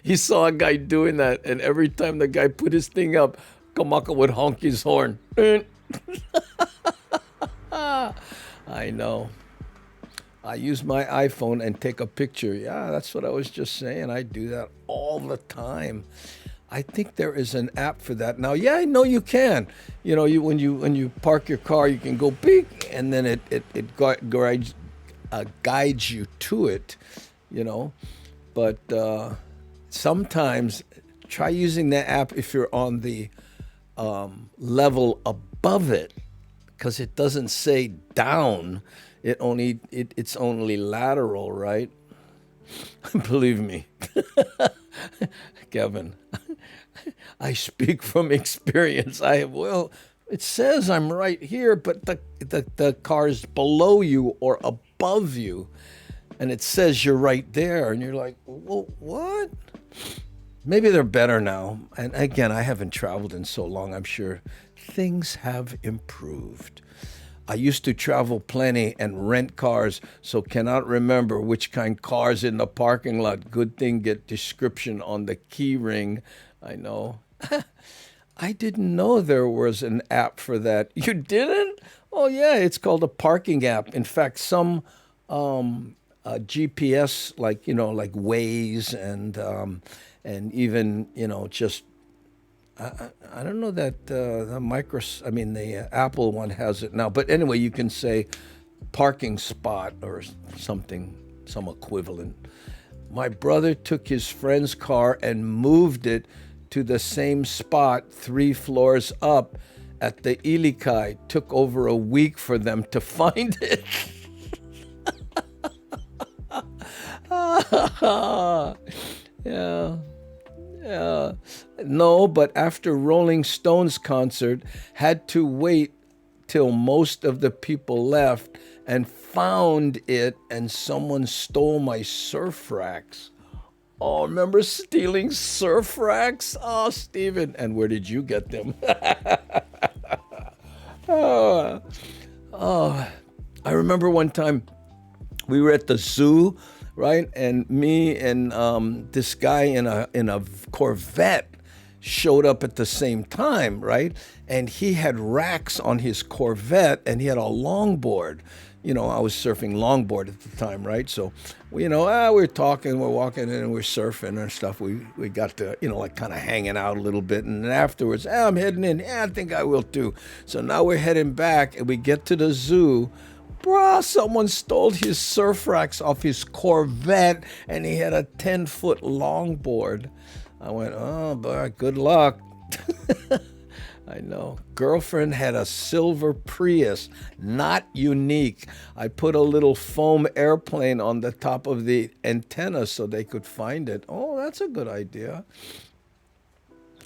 he saw a guy doing that, and every time the guy put his thing up, Kamaka would honk his horn. I know. I use my iPhone and take a picture. Yeah, that's what I was just saying. I do that all the time. I think there is an app for that now. Yeah, I know you can. When you park your car, you can go beep, and then it guides you to it, But sometimes try using the app if you're on the level above it, because it doesn't say down. It's only lateral, right? Believe me. Kevin. I speak from experience. It says I'm right here, but the car's below you or above you. And it says you're right there. And you're like, well, what? Maybe they're better now. And again, I haven't traveled in so long. I'm sure things have improved. I used to travel plenty and rent cars, so cannot remember which kind cars in the parking lot. Good thing get description on the key ring. I know. I didn't know there was an app for that. You didn't? Oh yeah, it's called a parking app. In fact, some GPS, like Waze and even just I don't know that the Apple one has it now. But anyway, you can say parking spot or something, some equivalent. My brother took his friend's car and moved it to the same spot 3 floors up at the Ilikai. Took over a week for them to find it. Yeah. No, but after Rolling Stones concert, had to wait till most of the people left and found it, and someone stole my surf racks. Oh, remember stealing surf racks? Oh, Steven. And where did you get them? I remember one time we were at the zoo, right? And me and this guy in a Corvette showed up at the same time, right? And he had racks on his Corvette, and he had a longboard. I was surfing longboard at the time, right? So, we're talking, we're walking, and we're surfing and stuff. We got to, kind of hanging out a little bit. And then afterwards, I'm heading in. Yeah, I think I will too. So now we're heading back, and we get to the zoo. Bruh, someone stole his surf racks off his Corvette, and he had a 10-foot longboard. I went, oh, boy, good luck. I know. Girlfriend had a silver Prius, not unique. I put a little foam airplane on the top of the antenna so they could find it. Oh, that's a good idea.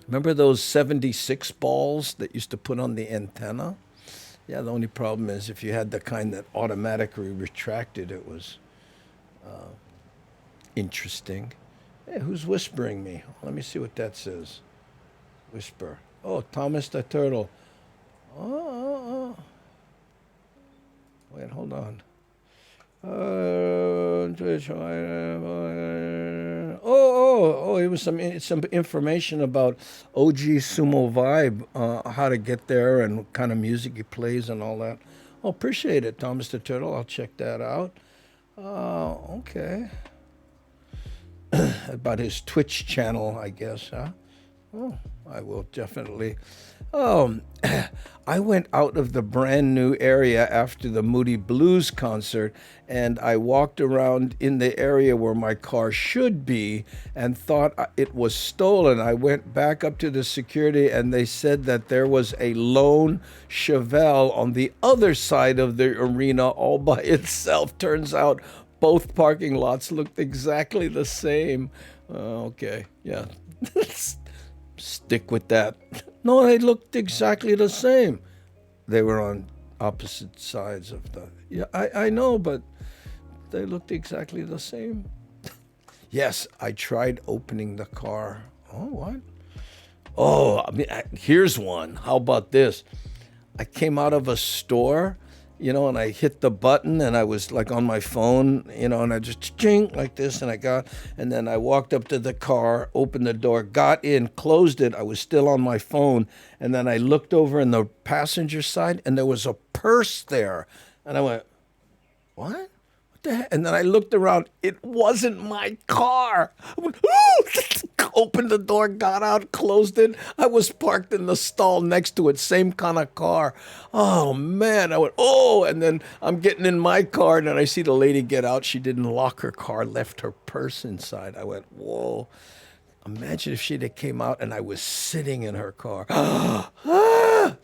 Remember those 76 balls that used to put on the antenna? Yeah, the only problem is if you had the kind that automatically retracted, it was interesting. Hey, who's whispering me? Let me see what that says. Whisper. Oh, Thomas the Turtle. Oh. Wait, hold on. It was some information about OG Sumo Vibe, how to get there and what kind of music he plays and all that. Oh, appreciate it, Thomas the Turtle. I'll check that out. Okay. About his Twitch channel, I guess, huh? Oh, I will definitely. I went out of the brand new area after the Moody Blues concert, and I walked around in the area where my car should be and thought it was stolen. I went back up to the security, and they said that there was a lone Chevelle on the other side of the arena all by itself. Turns out both parking lots looked exactly the same. Okay, yeah. Stick with that. No, they looked exactly the same. They were on opposite sides of the... Yeah, I know, but they looked exactly the same. Yes, I tried opening the car. Oh, what? Oh, here's one. How about this? I came out of a store, and I hit the button, and I was like on my phone, and I just ching like this, and then I walked up to the car, opened the door, got in, closed it. I was still on my phone, and then I looked over in the passenger side, and there was a purse there, and I went, what? What the heck? And then I looked around. It wasn't my car. I went, opened the door, got out, closed it. I was parked in the stall next to it, same kind of car. Oh, man. I went, oh, and then I'm getting in my car, and then I see the lady get out. She didn't lock her car, left her purse inside. I went, whoa. Imagine if she'd have came out and I was sitting in her car. I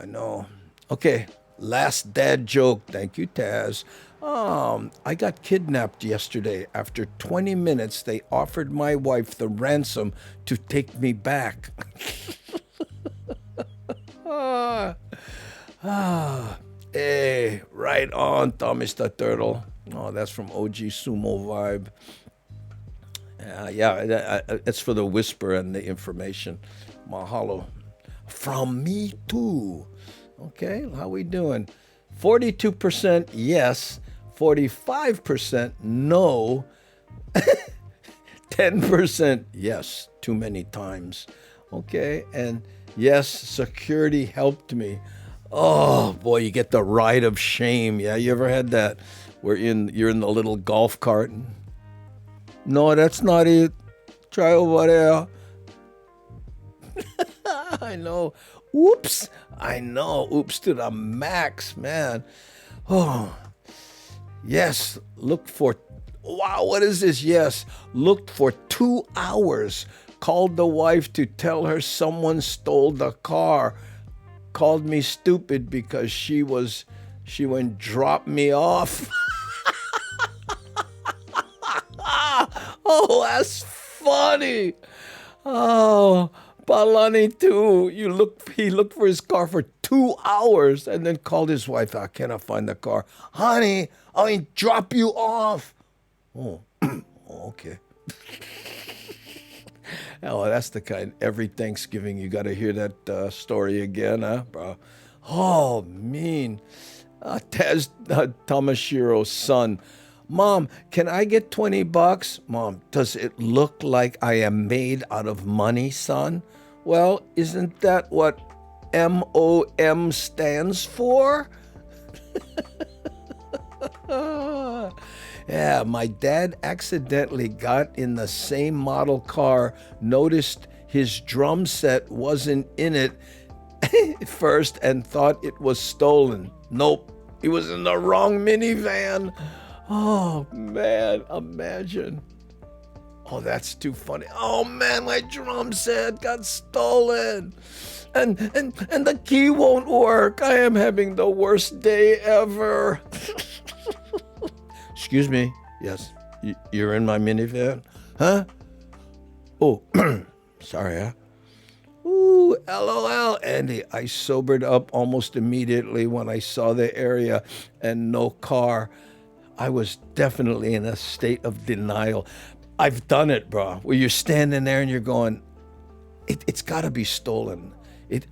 know. Okay, last dad joke. Thank you, Taz. I got kidnapped yesterday. After 20 minutes, they offered my wife the ransom to take me back. Hey, right on, Thomas the Turtle. Oh, that's from OG Sumo Vibe. It's for the whisper and the information. Mahalo. From me too. Okay, how we doing? 42% yes, 45% no, 10% yes, too many times. Okay, and yes, security helped me. Oh boy, you get the ride of shame. Yeah, you ever had that? Where you're in the little golf cart. No, that's not it. Try over there. I know. Oops. I know. Oops to the max, man. Oh, yes. Look for. Wow, what is this? Yes. Looked for 2 hours. Called the wife to tell her someone stole the car. Called me stupid because she went drop me off. Oh, that's funny. Oh, Palani too. He looked for his car for 2 hours and then called his wife. I cannot find the car. Honey, I drop you off. Oh, okay. Oh, that's the kind. Every Thanksgiving you got to hear that story again, huh, bro? Oh, mean. Taz Tomashiro's son. Mom, can I get $20? Mom, does it look like I am made out of money, son? Well, isn't that what MOM stands for? Yeah, my dad accidentally got in the same model car, noticed his drum set wasn't in it first and thought it was stolen. Nope, he was in the wrong minivan. Oh, man, imagine. Oh, that's too funny. Oh, man, my drum set got stolen. And the key won't work. I am having the worst day ever. Excuse me. Yes, you're in my minivan? Huh? Oh, sorry, huh? Ooh, LOL, Andy. I sobered up almost immediately when I saw the area and no car. I was definitely in a state of denial. I've done it, bro, where you're standing there and you're going, it's got to be stolen.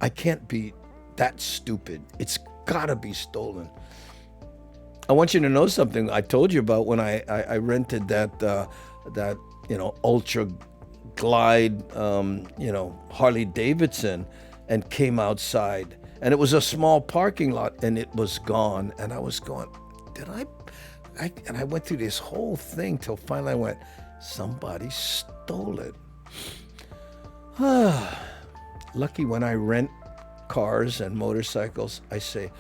I can't be that stupid. It's got to be stolen. I want you to know something I told you about when I rented that Ultra Glide, Harley Davidson and came outside. And it was a small parking lot and it was gone. And I was going, and I went through this whole thing till finally I went, somebody stole it. Lucky when I rent cars and motorcycles, I say,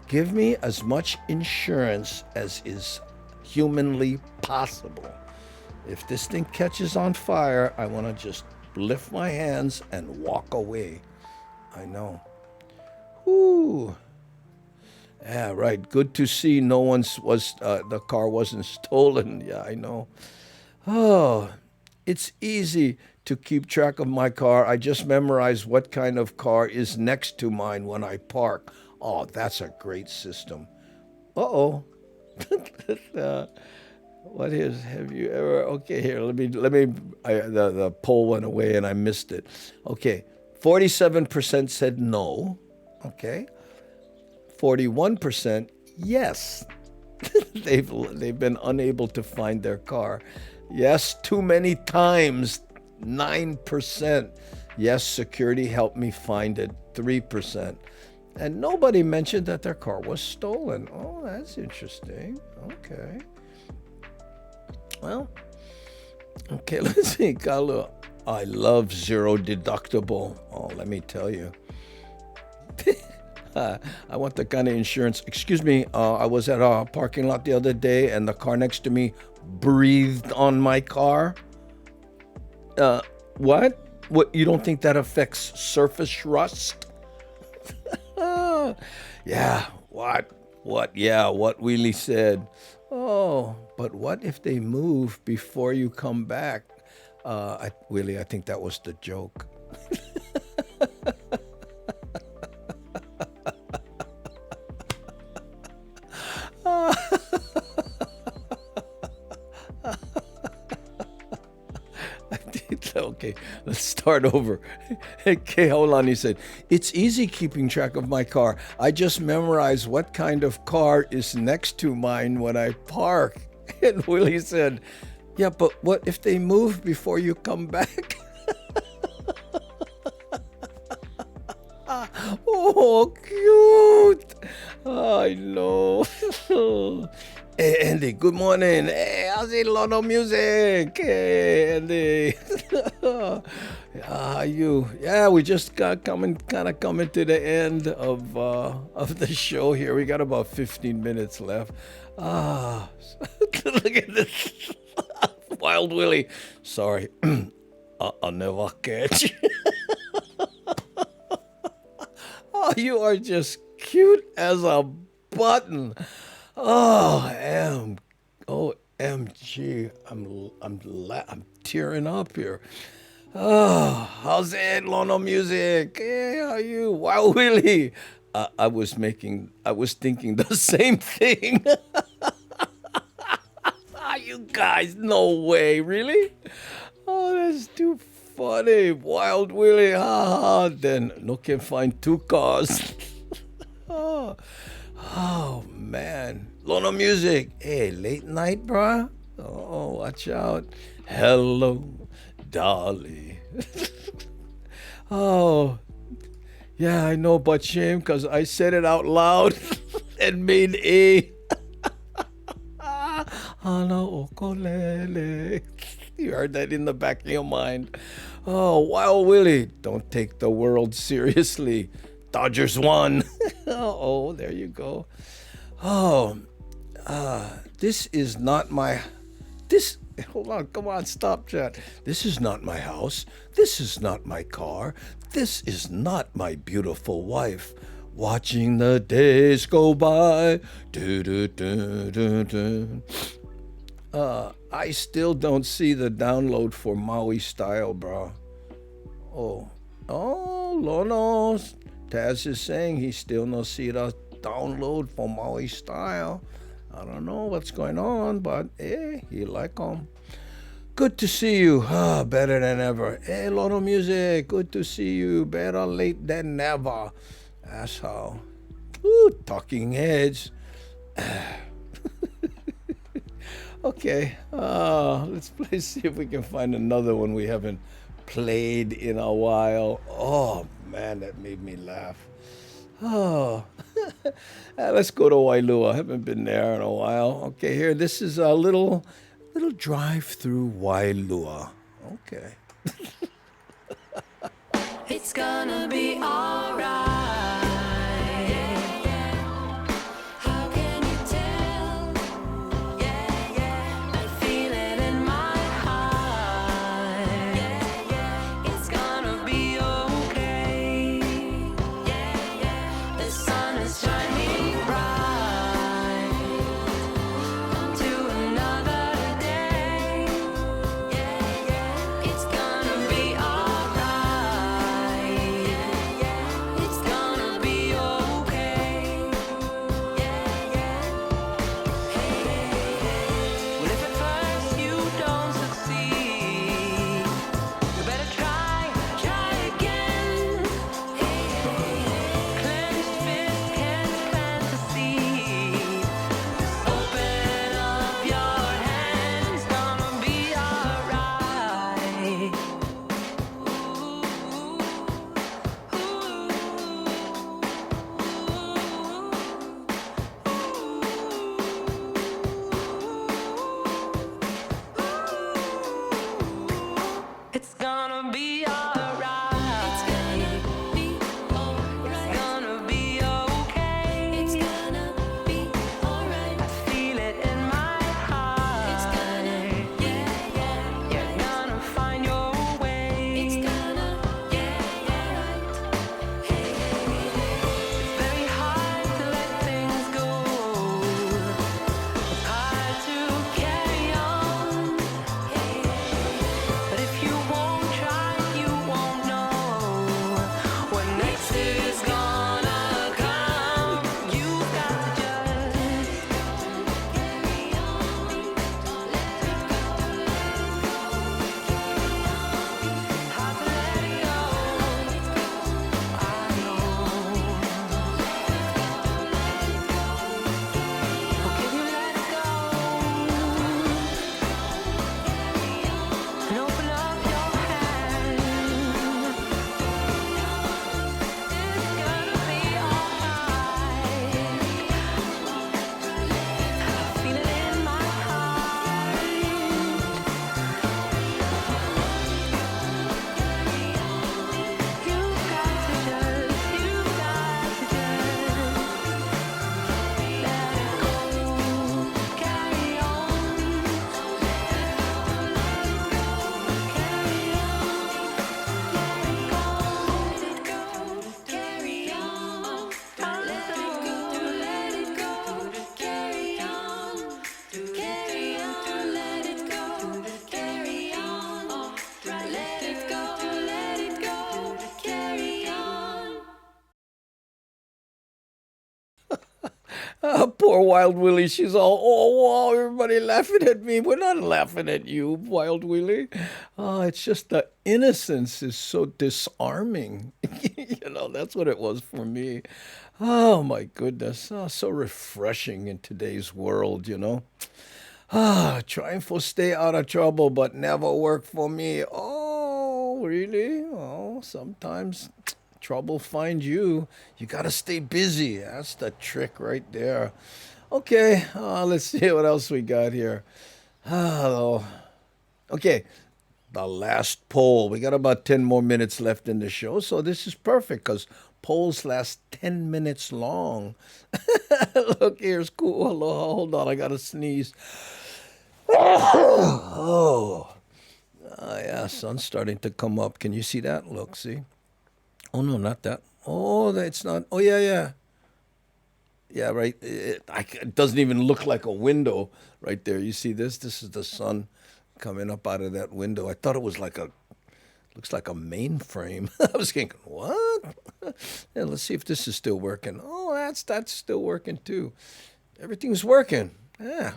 give me as much insurance as is humanly possible. If this thing catches on fire, I want to just lift my hands and walk away. I know. Ooh. Yeah, right. Good to see the car wasn't stolen. Yeah, I know. Oh, it's easy to keep track of my car. I just memorize what kind of car is next to mine when I park. Oh, that's a great system. Uh-oh. What is, have you ever, okay, here, the poll went away and I missed it. Okay, 47% said no. Okay. 41% yes. They've been unable to find their car. Yes, too many times. 9%. Yes, security helped me find it. 3%. And nobody mentioned that their car was stolen. Oh, that's interesting. Okay. Well, okay, let's see. Kalu, I love zero deductible. Oh, let me tell you. I want the kind of insurance. Excuse me, I was at a parking lot the other day and the car next to me breathed on my car. What? What? You don't think that affects surface rust? Yeah, what? Yeah, what Willie said. Oh, but what if they move before you come back? Willie, I think that was the joke. Okay, let's start over. Okay, hold on. He said, it's easy keeping track of my car. I just memorize what kind of car is next to mine when I park. And Willie said, yeah, but what if they move before you come back? Oh, cute. I know. Hey, Andy, good morning. Hey, how's it, Lono Music? Hey, Andy. How are you? Yeah, we just got coming to the end of the show here. We got about 15 minutes left. Look at this. Wild Willie. Sorry. I'll never catch you. Oh, you are just cute as a button. OMG. I'm tearing up here. Oh, how's it, Lono Music? Hey, how are you? Wow, Willie. I was thinking the same thing. You guys, no way, really? Oh, that's too funny. Wild Willie, then no can find two cars. Oh, man. Lono Music. Hey, late night, bruh? Oh, watch out. Hello, Dolly. Oh, yeah, I know, but shame, because I said it out loud and made a. Ano okolele. You heard that in the back of your mind. Oh, Wild Willie. Don't take the world seriously. Dodgers won. Oh, there you go. Oh, this is not my... Hold on, come on, stop, chat. This is not my house. This is not my car. This is not my beautiful wife. Watching the days go by. I still don't see the download for Maui Style, bro. Oh, Lono. Taz is saying he still no see the download for Maui Style. I don't know what's going on, but he like 'em. Good to see you. Better than ever. Hey, Lono Music. Good to see you. Better late than never. That's how. Ooh, talking heads. Okay. Let's see if we can find another one we haven't played in a while. Oh, man, that made me laugh. Oh. Let's go to Wailua. I haven't been there in a while. Okay, here. This is a little drive through Wailua. Okay. It's gonna be alright. How can you tell? I feel it in my heart. It's gonna be okay. The sun is shining bright to another day. It's gonna be alright. It's Poor Wild Willie. She's all, oh, wow, everybody laughing at me. We're not laughing at you, Wild Willie. It's just the innocence is so disarming. That's what it was for me. Oh, my goodness. So refreshing in today's world. Trying for stay out of trouble, but never work for me. Oh, really? Oh, sometimes trouble find you. You got to stay busy. That's the trick right there. Okay, let's see what else we got here. Okay, the last poll. We got about 10 more minutes left in the show, so this is perfect because polls last 10 minutes long. Look, here's cool. Hello, hold on, I got to sneeze. Yeah, sun's starting to come up. Can you see that? Look, see? Oh, no, not that. Oh, that's not. Oh, yeah, yeah. Yeah, right. It doesn't even look like a window right there. You see this? This is the sun coming up out of that window. I thought it was looks like a mainframe. I was thinking, what? Yeah, let's see if this is still working. Oh, that's still working too. Everything's working. Yeah.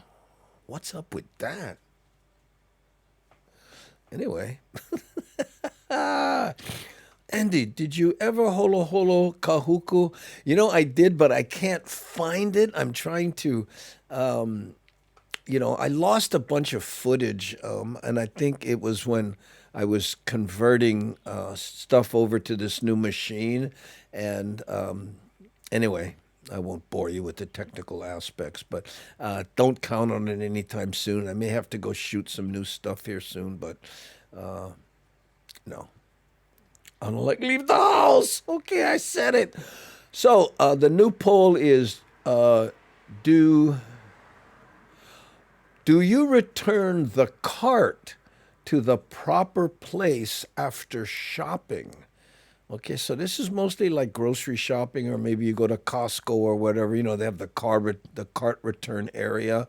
What's up with that? Anyway. Andy, did you ever holo holo kahuku? I did, but I can't find it. I'm trying to, I lost a bunch of footage, and I think it was when I was converting stuff over to this new machine. And anyway, I won't bore you with the technical aspects, but don't count on it anytime soon. I may have to go shoot some new stuff here soon, but no. I don't leave the house. Okay, I said it. So the new poll is, do you return the cart to the proper place after shopping? Okay, so this is mostly like grocery shopping, or maybe you go to Costco or whatever. They have the cart return area.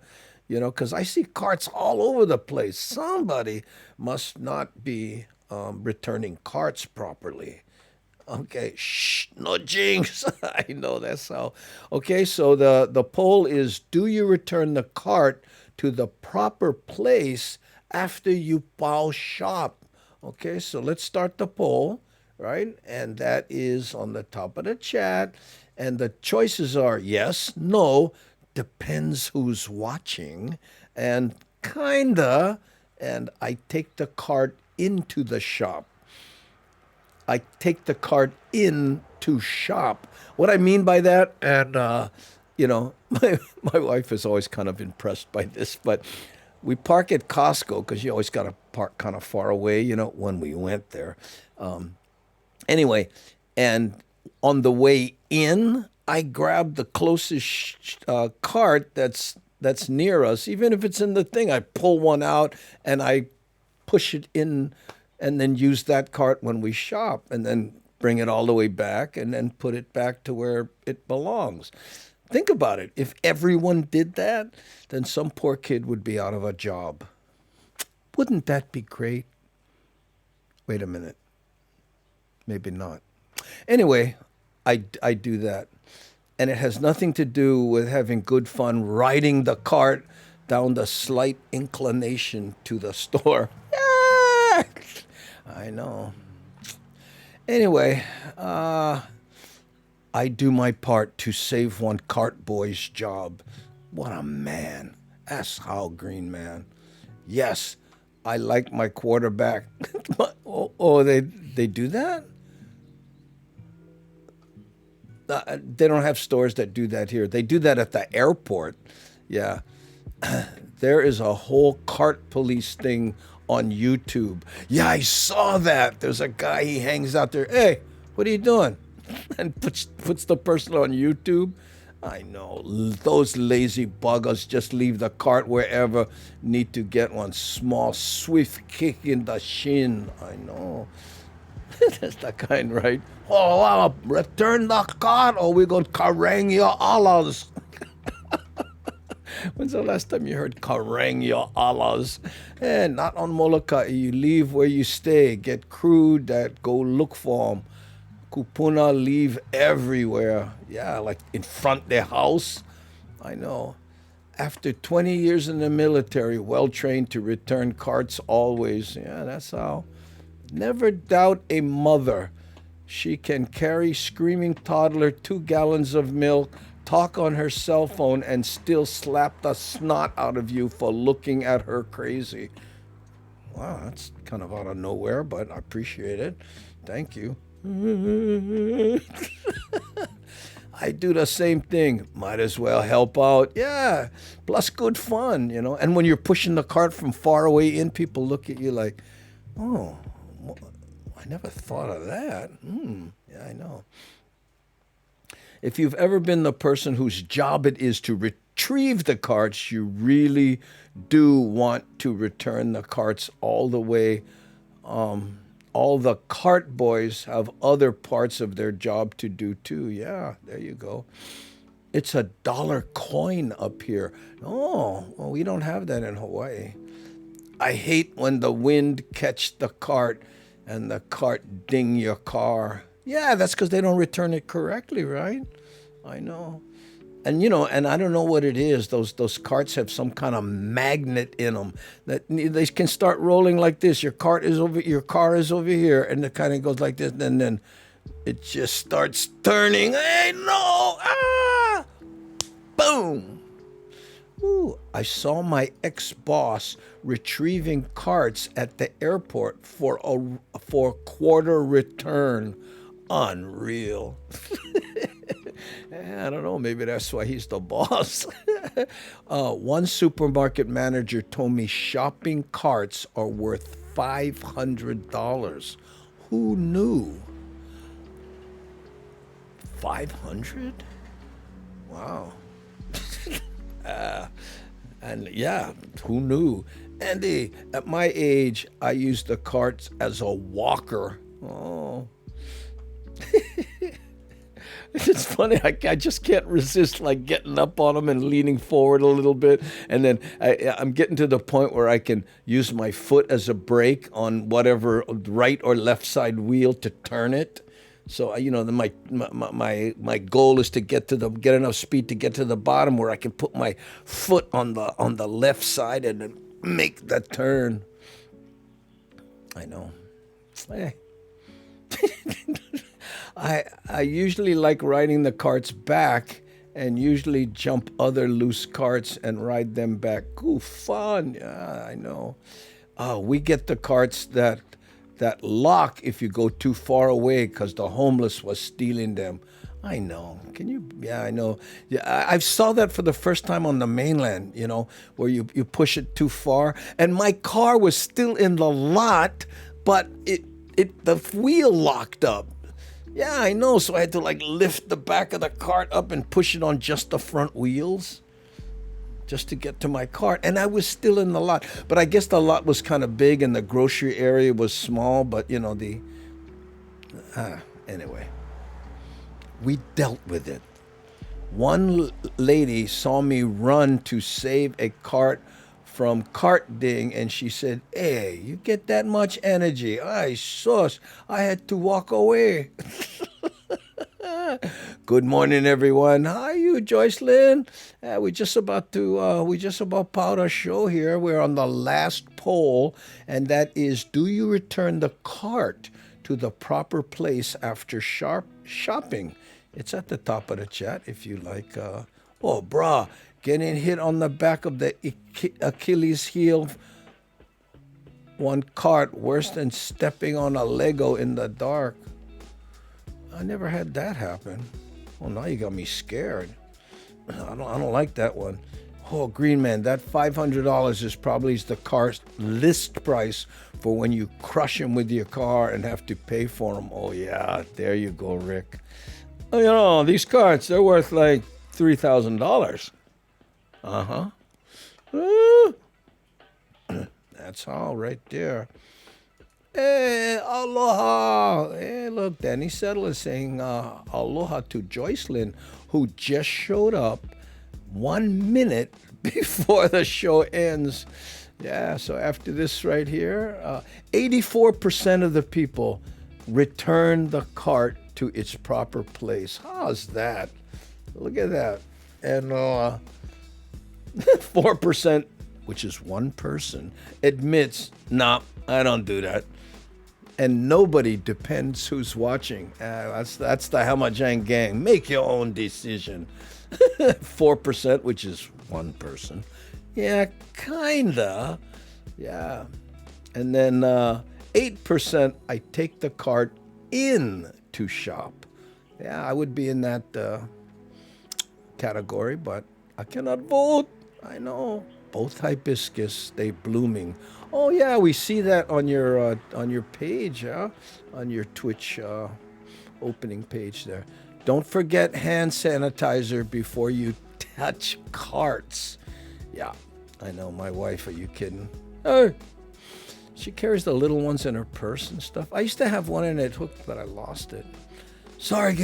Because I see carts all over the place. Somebody must not be returning carts properly. Okay, shh, no jinx. I know that's how. Okay, so the poll is, do you return the cart to the proper place after you bow shop? Okay, so let's start the poll, right? And that is on the top of the chat. And the choices are yes, no, depends who's watching, and kinda, and I take the cart into the shop. I take the cart in to shop. What I mean by that, and my wife is always kind of impressed by this, but we park at Costco because you always got to park kind of far away, when we went there. Anyway, and on the way in, I grab the closest cart that's near us, even if it's in the thing. I pull one out and I push it in, and then use that cart when we shop, and then bring it all the way back, and then put it back to where it belongs. Think about it. If everyone did that, then some poor kid would be out of a job. Wouldn't that be great? Wait a minute. Maybe not. Anyway, I do that. And it has nothing to do with having good fun riding the cart down the slight inclination to the store. I know. Anyway, I do my part to save one cart boy's job. What a man. That's Hal Green, man. Yes, I like my quarterback. They do that? They don't have stores that do that here. They do that at the airport. Yeah. There is a whole cart police thing on YouTube. Yeah, I saw that. There's a guy, he hangs out there. Hey, what are you doing? And puts the person on YouTube. I know. Those lazy buggers just leave the cart wherever. Need to get one small, swift kick in the shin. I know. That's the kind, right? Oh, wow, return the cart or we're going to karang your Allahs. When's the last time you heard karang your Allahs? Not on Molokai. You leave where you stay. Get crew that go look for them. Kupuna leave everywhere. Yeah, like in front of their house. I know. After 20 years in the military, well trained to return carts always. Yeah, that's how. Never doubt a mother. She can carry screaming toddler 2 gallons of milk, talk on her cell phone, and still slap the snot out of you for looking at her crazy. Wow, that's kind of out of nowhere, but I appreciate it. Thank you. I do the same thing. Might as well help out. Yeah. Plus good fun, you know. And when you're pushing the cart from far away in, people look at you like, oh, I never thought of that. Yeah, I know. If you've ever been the person whose job it is to retrieve the carts, you really do want to return the carts all the way. All the cart boys have other parts of their job to do too. Yeah, there you go. It's $1 coin up here. Oh, well, we don't have that in Hawaii. I hate when the wind catch the cart and the cart ding your car. Yeah, that's because they don't return it correctly, right? I know. And you know, and I don't know what it is. Those carts have some kind of magnet in them that they can start rolling like this. Your car is over here, and it kind of goes like this, and then it just starts turning. Hey, no! Ah! Boom! Ooh, I saw my ex-boss retrieving carts at the airport for quarter return. Unreal. I don't know, maybe that's why he's the boss. One supermarket manager told me shopping carts are worth $500. Who knew? 500? Wow. And yeah, who knew? Andy, at my age, I used the carts as a walker. Oh. It's funny, I just can't resist like getting up on them and leaning forward a little bit. And then I'm getting to the point where I can use my foot as a brake on whatever right or left side wheel to turn it. So, you know, my goal is to get enough speed to get to the bottom where I can put my foot on the left side and then make the turn. I know. Hey. I usually like riding the carts back and usually jump other loose carts and ride them back. Ooh, fun. Yeah, I know. We get the carts that lock if you go too far away because the homeless was stealing them. I know. Yeah, I know. Yeah, I saw that for the first time on the mainland, you know, where you push it too far. And my car was still in the lot, but the wheel locked up. Yeah, I know. So I had to like lift the back of the cart up and push it on just the front wheels just to get to my cart. And I was still in the lot. But I guess the lot was kind of big and the grocery area was small. But, you know, anyway, we dealt with it. One lady saw me run to save a cart from cart ding, and she said, "Hey, you get that much energy? Ay, sus, I had to walk away." Good morning, everyone. How are you, Joycelyn? We just about powered our show here. We're on the last poll, and that is: do you return the cart to the proper place after shopping? It's at the top of the chat if you like. Oh, brah. Getting hit on the back of the Achilles heel, one cart, worse than stepping on a Lego in the dark. I never had that happen. Oh, now you got me scared. I don't like that one. Oh, Green Man, that $500 is probably the car's list price for when you crush him with your car and have to pay for them. Oh, yeah, there you go, Rick. Oh, you know, these carts, they're worth like $3,000. Uh-huh. That's all right there. Hey, aloha. Hey, look, Danny Settle is saying aloha to Joycelyn, who just showed up 1 minute before the show ends. Yeah, so after this right here, 84% of the people return the cart to its proper place. How's that? Look at that. And 4%, which is one person, admits, nah, I don't do that. And nobody depends who's watching. That's the Hamajang gang. Make your own decision. 4%, which is one person. Yeah, kinda. Yeah. And then 8%, I take the cart in to shop. Yeah, I would be in that category, but I cannot vote. I know. Both hibiscus, they blooming. Oh yeah, we see that on your page, huh? On your Twitch opening page there. Don't forget hand sanitizer before you touch carts. Yeah, I know. My wife, are you kidding? Oh, she carries the little ones in her purse and stuff. I used to have one in it hooked, but I lost it. Sorry,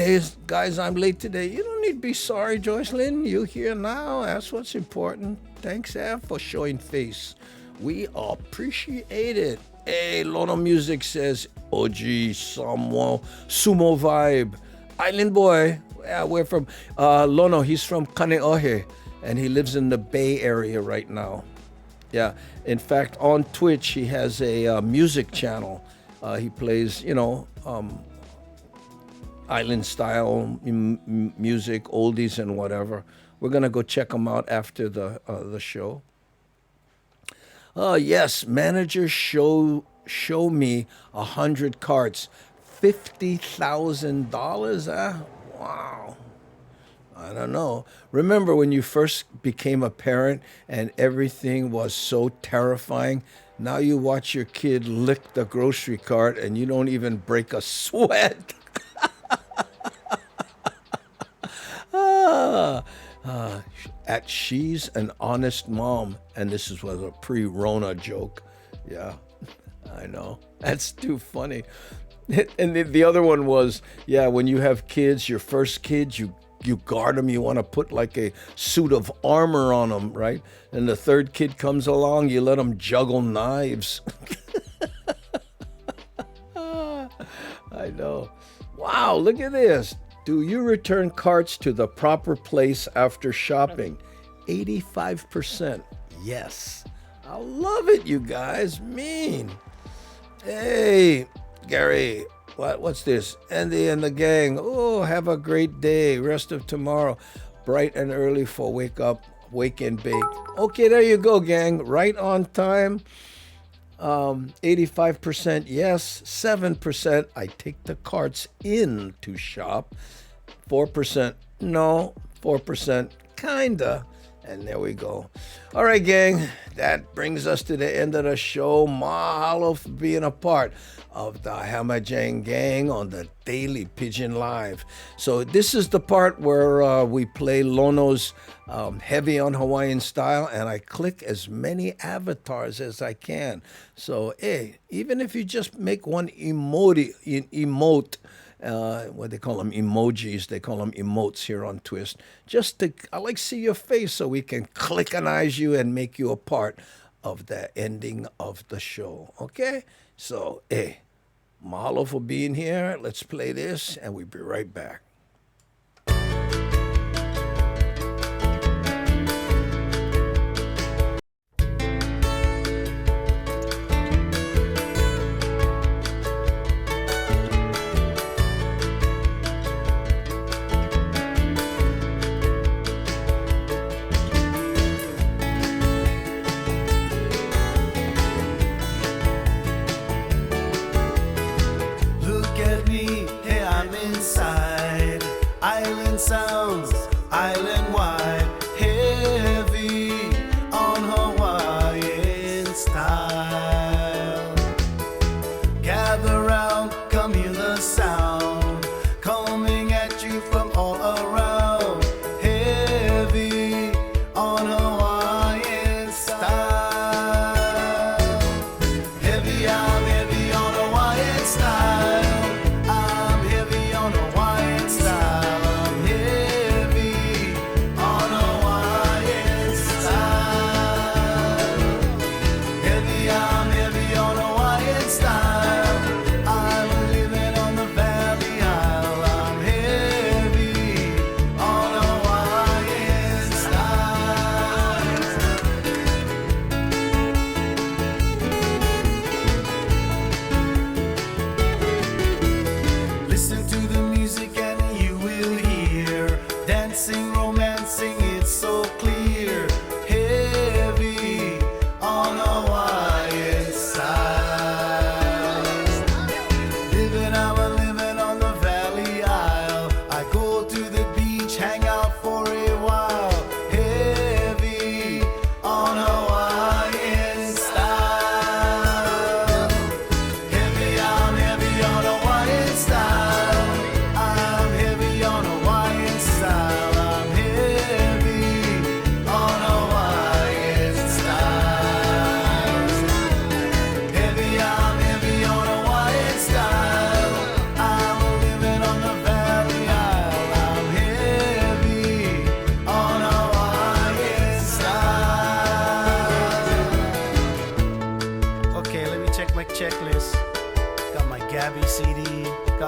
guys, I'm late today. You don't need to be sorry, Joycelyn. You here now. That's what's important. Thanks, for showing face. We appreciate it. Hey, Lono Music says, OG sumo vibe. Island boy. Yeah, we're from Lono. He's from Kaneohe, and he lives in the Bay Area right now. Yeah. In fact, on Twitch, he has a music channel. He plays, island style music, oldies and whatever. We're gonna go check him out after the show. Yes, manager show me 100 carts, $50,000. Wow. I don't know. Remember when you first became a parent and everything was so terrifying? Now you watch your kid lick the grocery cart and you don't even break a sweat. She's an honest mom, and this was a pre-Rona joke. Yeah, I know. That's too funny. And the other one was, yeah, when you have kids, your first kids, you guard them. You want to put like a suit of armor on them, right? And the third kid comes along, you let them juggle knives. I know. Wow, look at this. Do you return carts to the proper place after shopping? 85%. Yes. I love it, you guys. Mean. Hey, Gary. What's this? Andy and the gang. Oh, have a great day. Rest of tomorrow. Bright and early for wake and bake. Okay, there you go, gang. Right on time. 85% yes, 7% I take the carts in to shop, 4% no, 4% kinda, and there we go. All right, gang, that brings us to the end of the show. Mahalo for being a part of the Hamajang gang on the Daily Pidgin Live. So this is the part where we play Lono's Heavy on Hawaiian Style, and I click as many avatars as I can. So, hey, even if you just make one emote, what they call them, emojis, they call them emotes here on Twist. I like to see your face so we can clickanize you and make you a part of the ending of the show, okay? So, hey, mahalo for being here. Let's play this, and we'll be right back. Look at me, hey, I'm inside. Island sounds, island wide, heavy on Hawaiian style. Gather round, come hear the sound, coming at you from all around. Heavy on Hawaiian style. Heavy, I'm heavy on Hawaiian style. I'm heavy on Hawaiian style. I'm heavy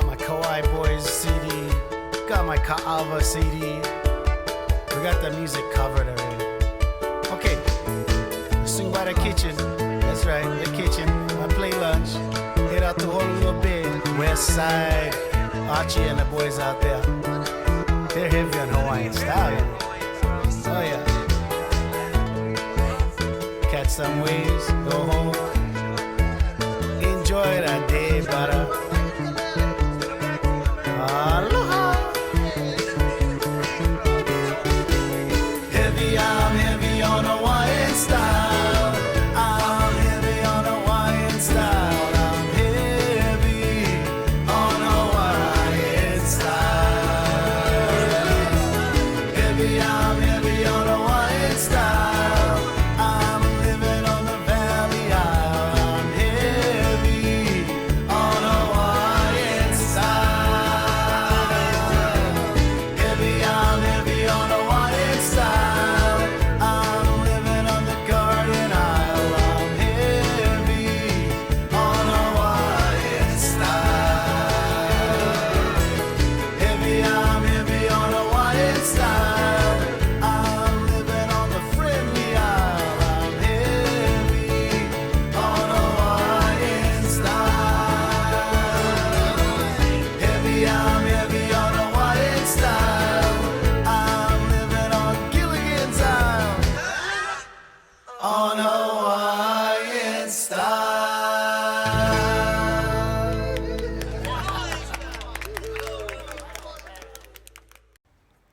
my Kawaii Boys CD. Got my Ka'ava CD. We got the music covered already. Okay, swing by the kitchen. That's right, the kitchen. I play lunch. Head out to Honolulu Bay, West Side. Archie and the boys out there. They're heavy on Hawaiian style. You know? Oh yeah. Catch some waves, go home. Enjoy that day, brother. Aloha. Heavy, I'm heavy on Hawaiian style. I'm heavy on Hawaiian style. I'm heavy on Hawaiian style. Heavy, I'm heavy on Hawaiian style. I'm living on the Valley Isle. I'm heavy on Hawaiian style. Heavy, I'm heavy on Hawaiian style. I'm living on the Garden Isle. I'm heavy on Hawaiian style. Heavy, I'm heavy on Hawaiian style. I'm living on the Friendly Isle. I'm heavy on Hawaiian style. Heavy, I'm heavy on Hawaiian style. I'm living on Gilligan's Isle. On Hawaiian style.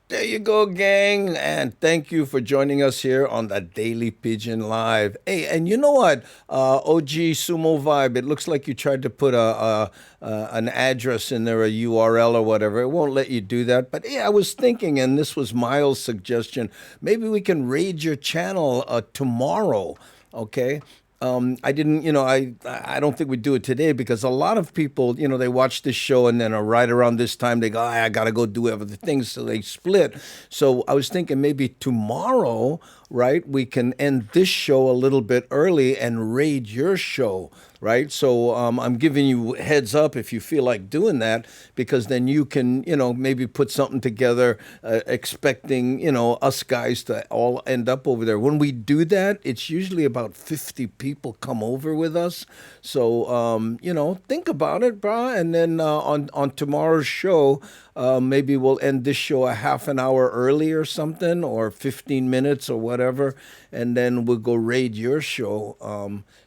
There you go, gang, and thank you for joining us here on the Daily Pigeon Live. Hey, and you know what, OG Sumo Vibe, it looks like you tried to put an address in there, a URL or whatever. It won't let you do that. But hey, I was thinking, and this was Miles' suggestion, maybe we can raid your channel tomorrow, okay? I didn't, I don't think we'd do it today because a lot of people, they watch this show and then right around this time they go, I got to go do other things, so they split. So I was thinking maybe tomorrow, right, we can end this show a little bit early and raid your show, right? So I'm giving you heads up if you feel like doing that, because then you can, maybe put something together expecting, us guys to all end up over there. When we do that, it's usually about 50 people come over with us. So, think about it, brah. And then on tomorrow's show, maybe we'll end this show a half an hour early or something, or 15 minutes or whatever, and then we'll go raid your show.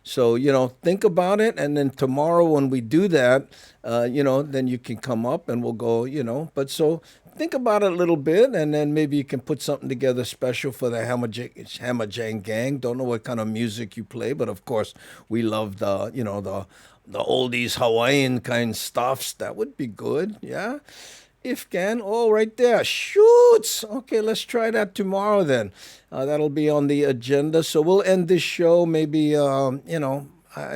So, think about it, and then tomorrow when we do that, then you can come up and we'll go, but so think about it a little bit, and then maybe you can put something together special for the Hamajang gang. Don't know what kind of music you play, but of course we love the oldies Hawaiian kind stuffs. That would be good, yeah. If can, right there, shoots. Okay, let's try that tomorrow then. That'll be on the agenda. So we'll end this show maybe,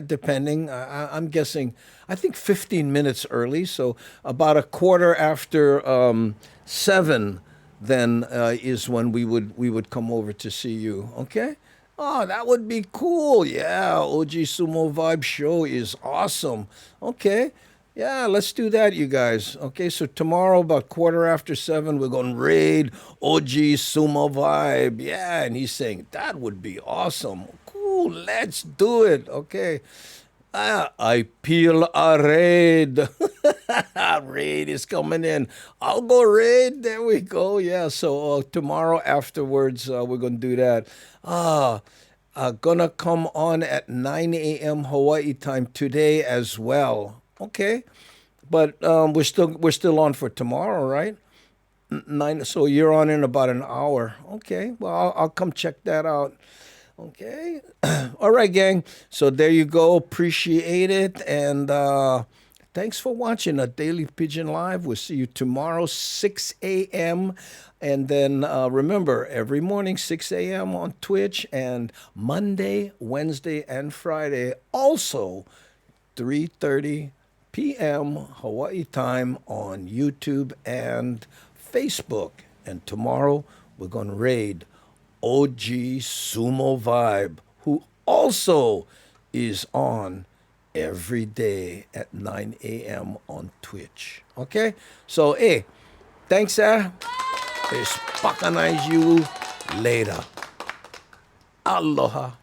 depending. I'm guessing, I think 15 minutes early. So about a quarter after 7, then is when we would come over to see you. Okay. Oh, that would be cool. Yeah, OG Sumo Vibe show is awesome. Okay. Yeah, let's do that, you guys. Okay, so tomorrow about quarter after 7, we're going to raid OG Sumo Vibe. Yeah, and he's saying that would be awesome. Cool, let's do it. Okay. I peel a raid. Raid is coming in. I'll go raid. There we go. Yeah, so tomorrow afterwards, we're going to do that. Gonna come on at 9 a.m. Hawaii time today as well. Okay, but we're still on for tomorrow, right? 9. So you're on in about an hour. Okay, well I'll come check that out. Okay, all right, gang. So there you go. Appreciate it, and thanks for watching a Daily Pigeon Live. We'll see you tomorrow, 6 a.m. And then remember, every morning, 6 a.m. on Twitch, and Monday, Wednesday, and Friday, also 3:30 p.m. Hawaii time on YouTube and Facebook. And tomorrow, we're going to raid OG Sumo Vibe, who also is on every day at 9 a.m. on Twitch. Okay? So, hey, thanks, sir. Spokanize you later. Aloha.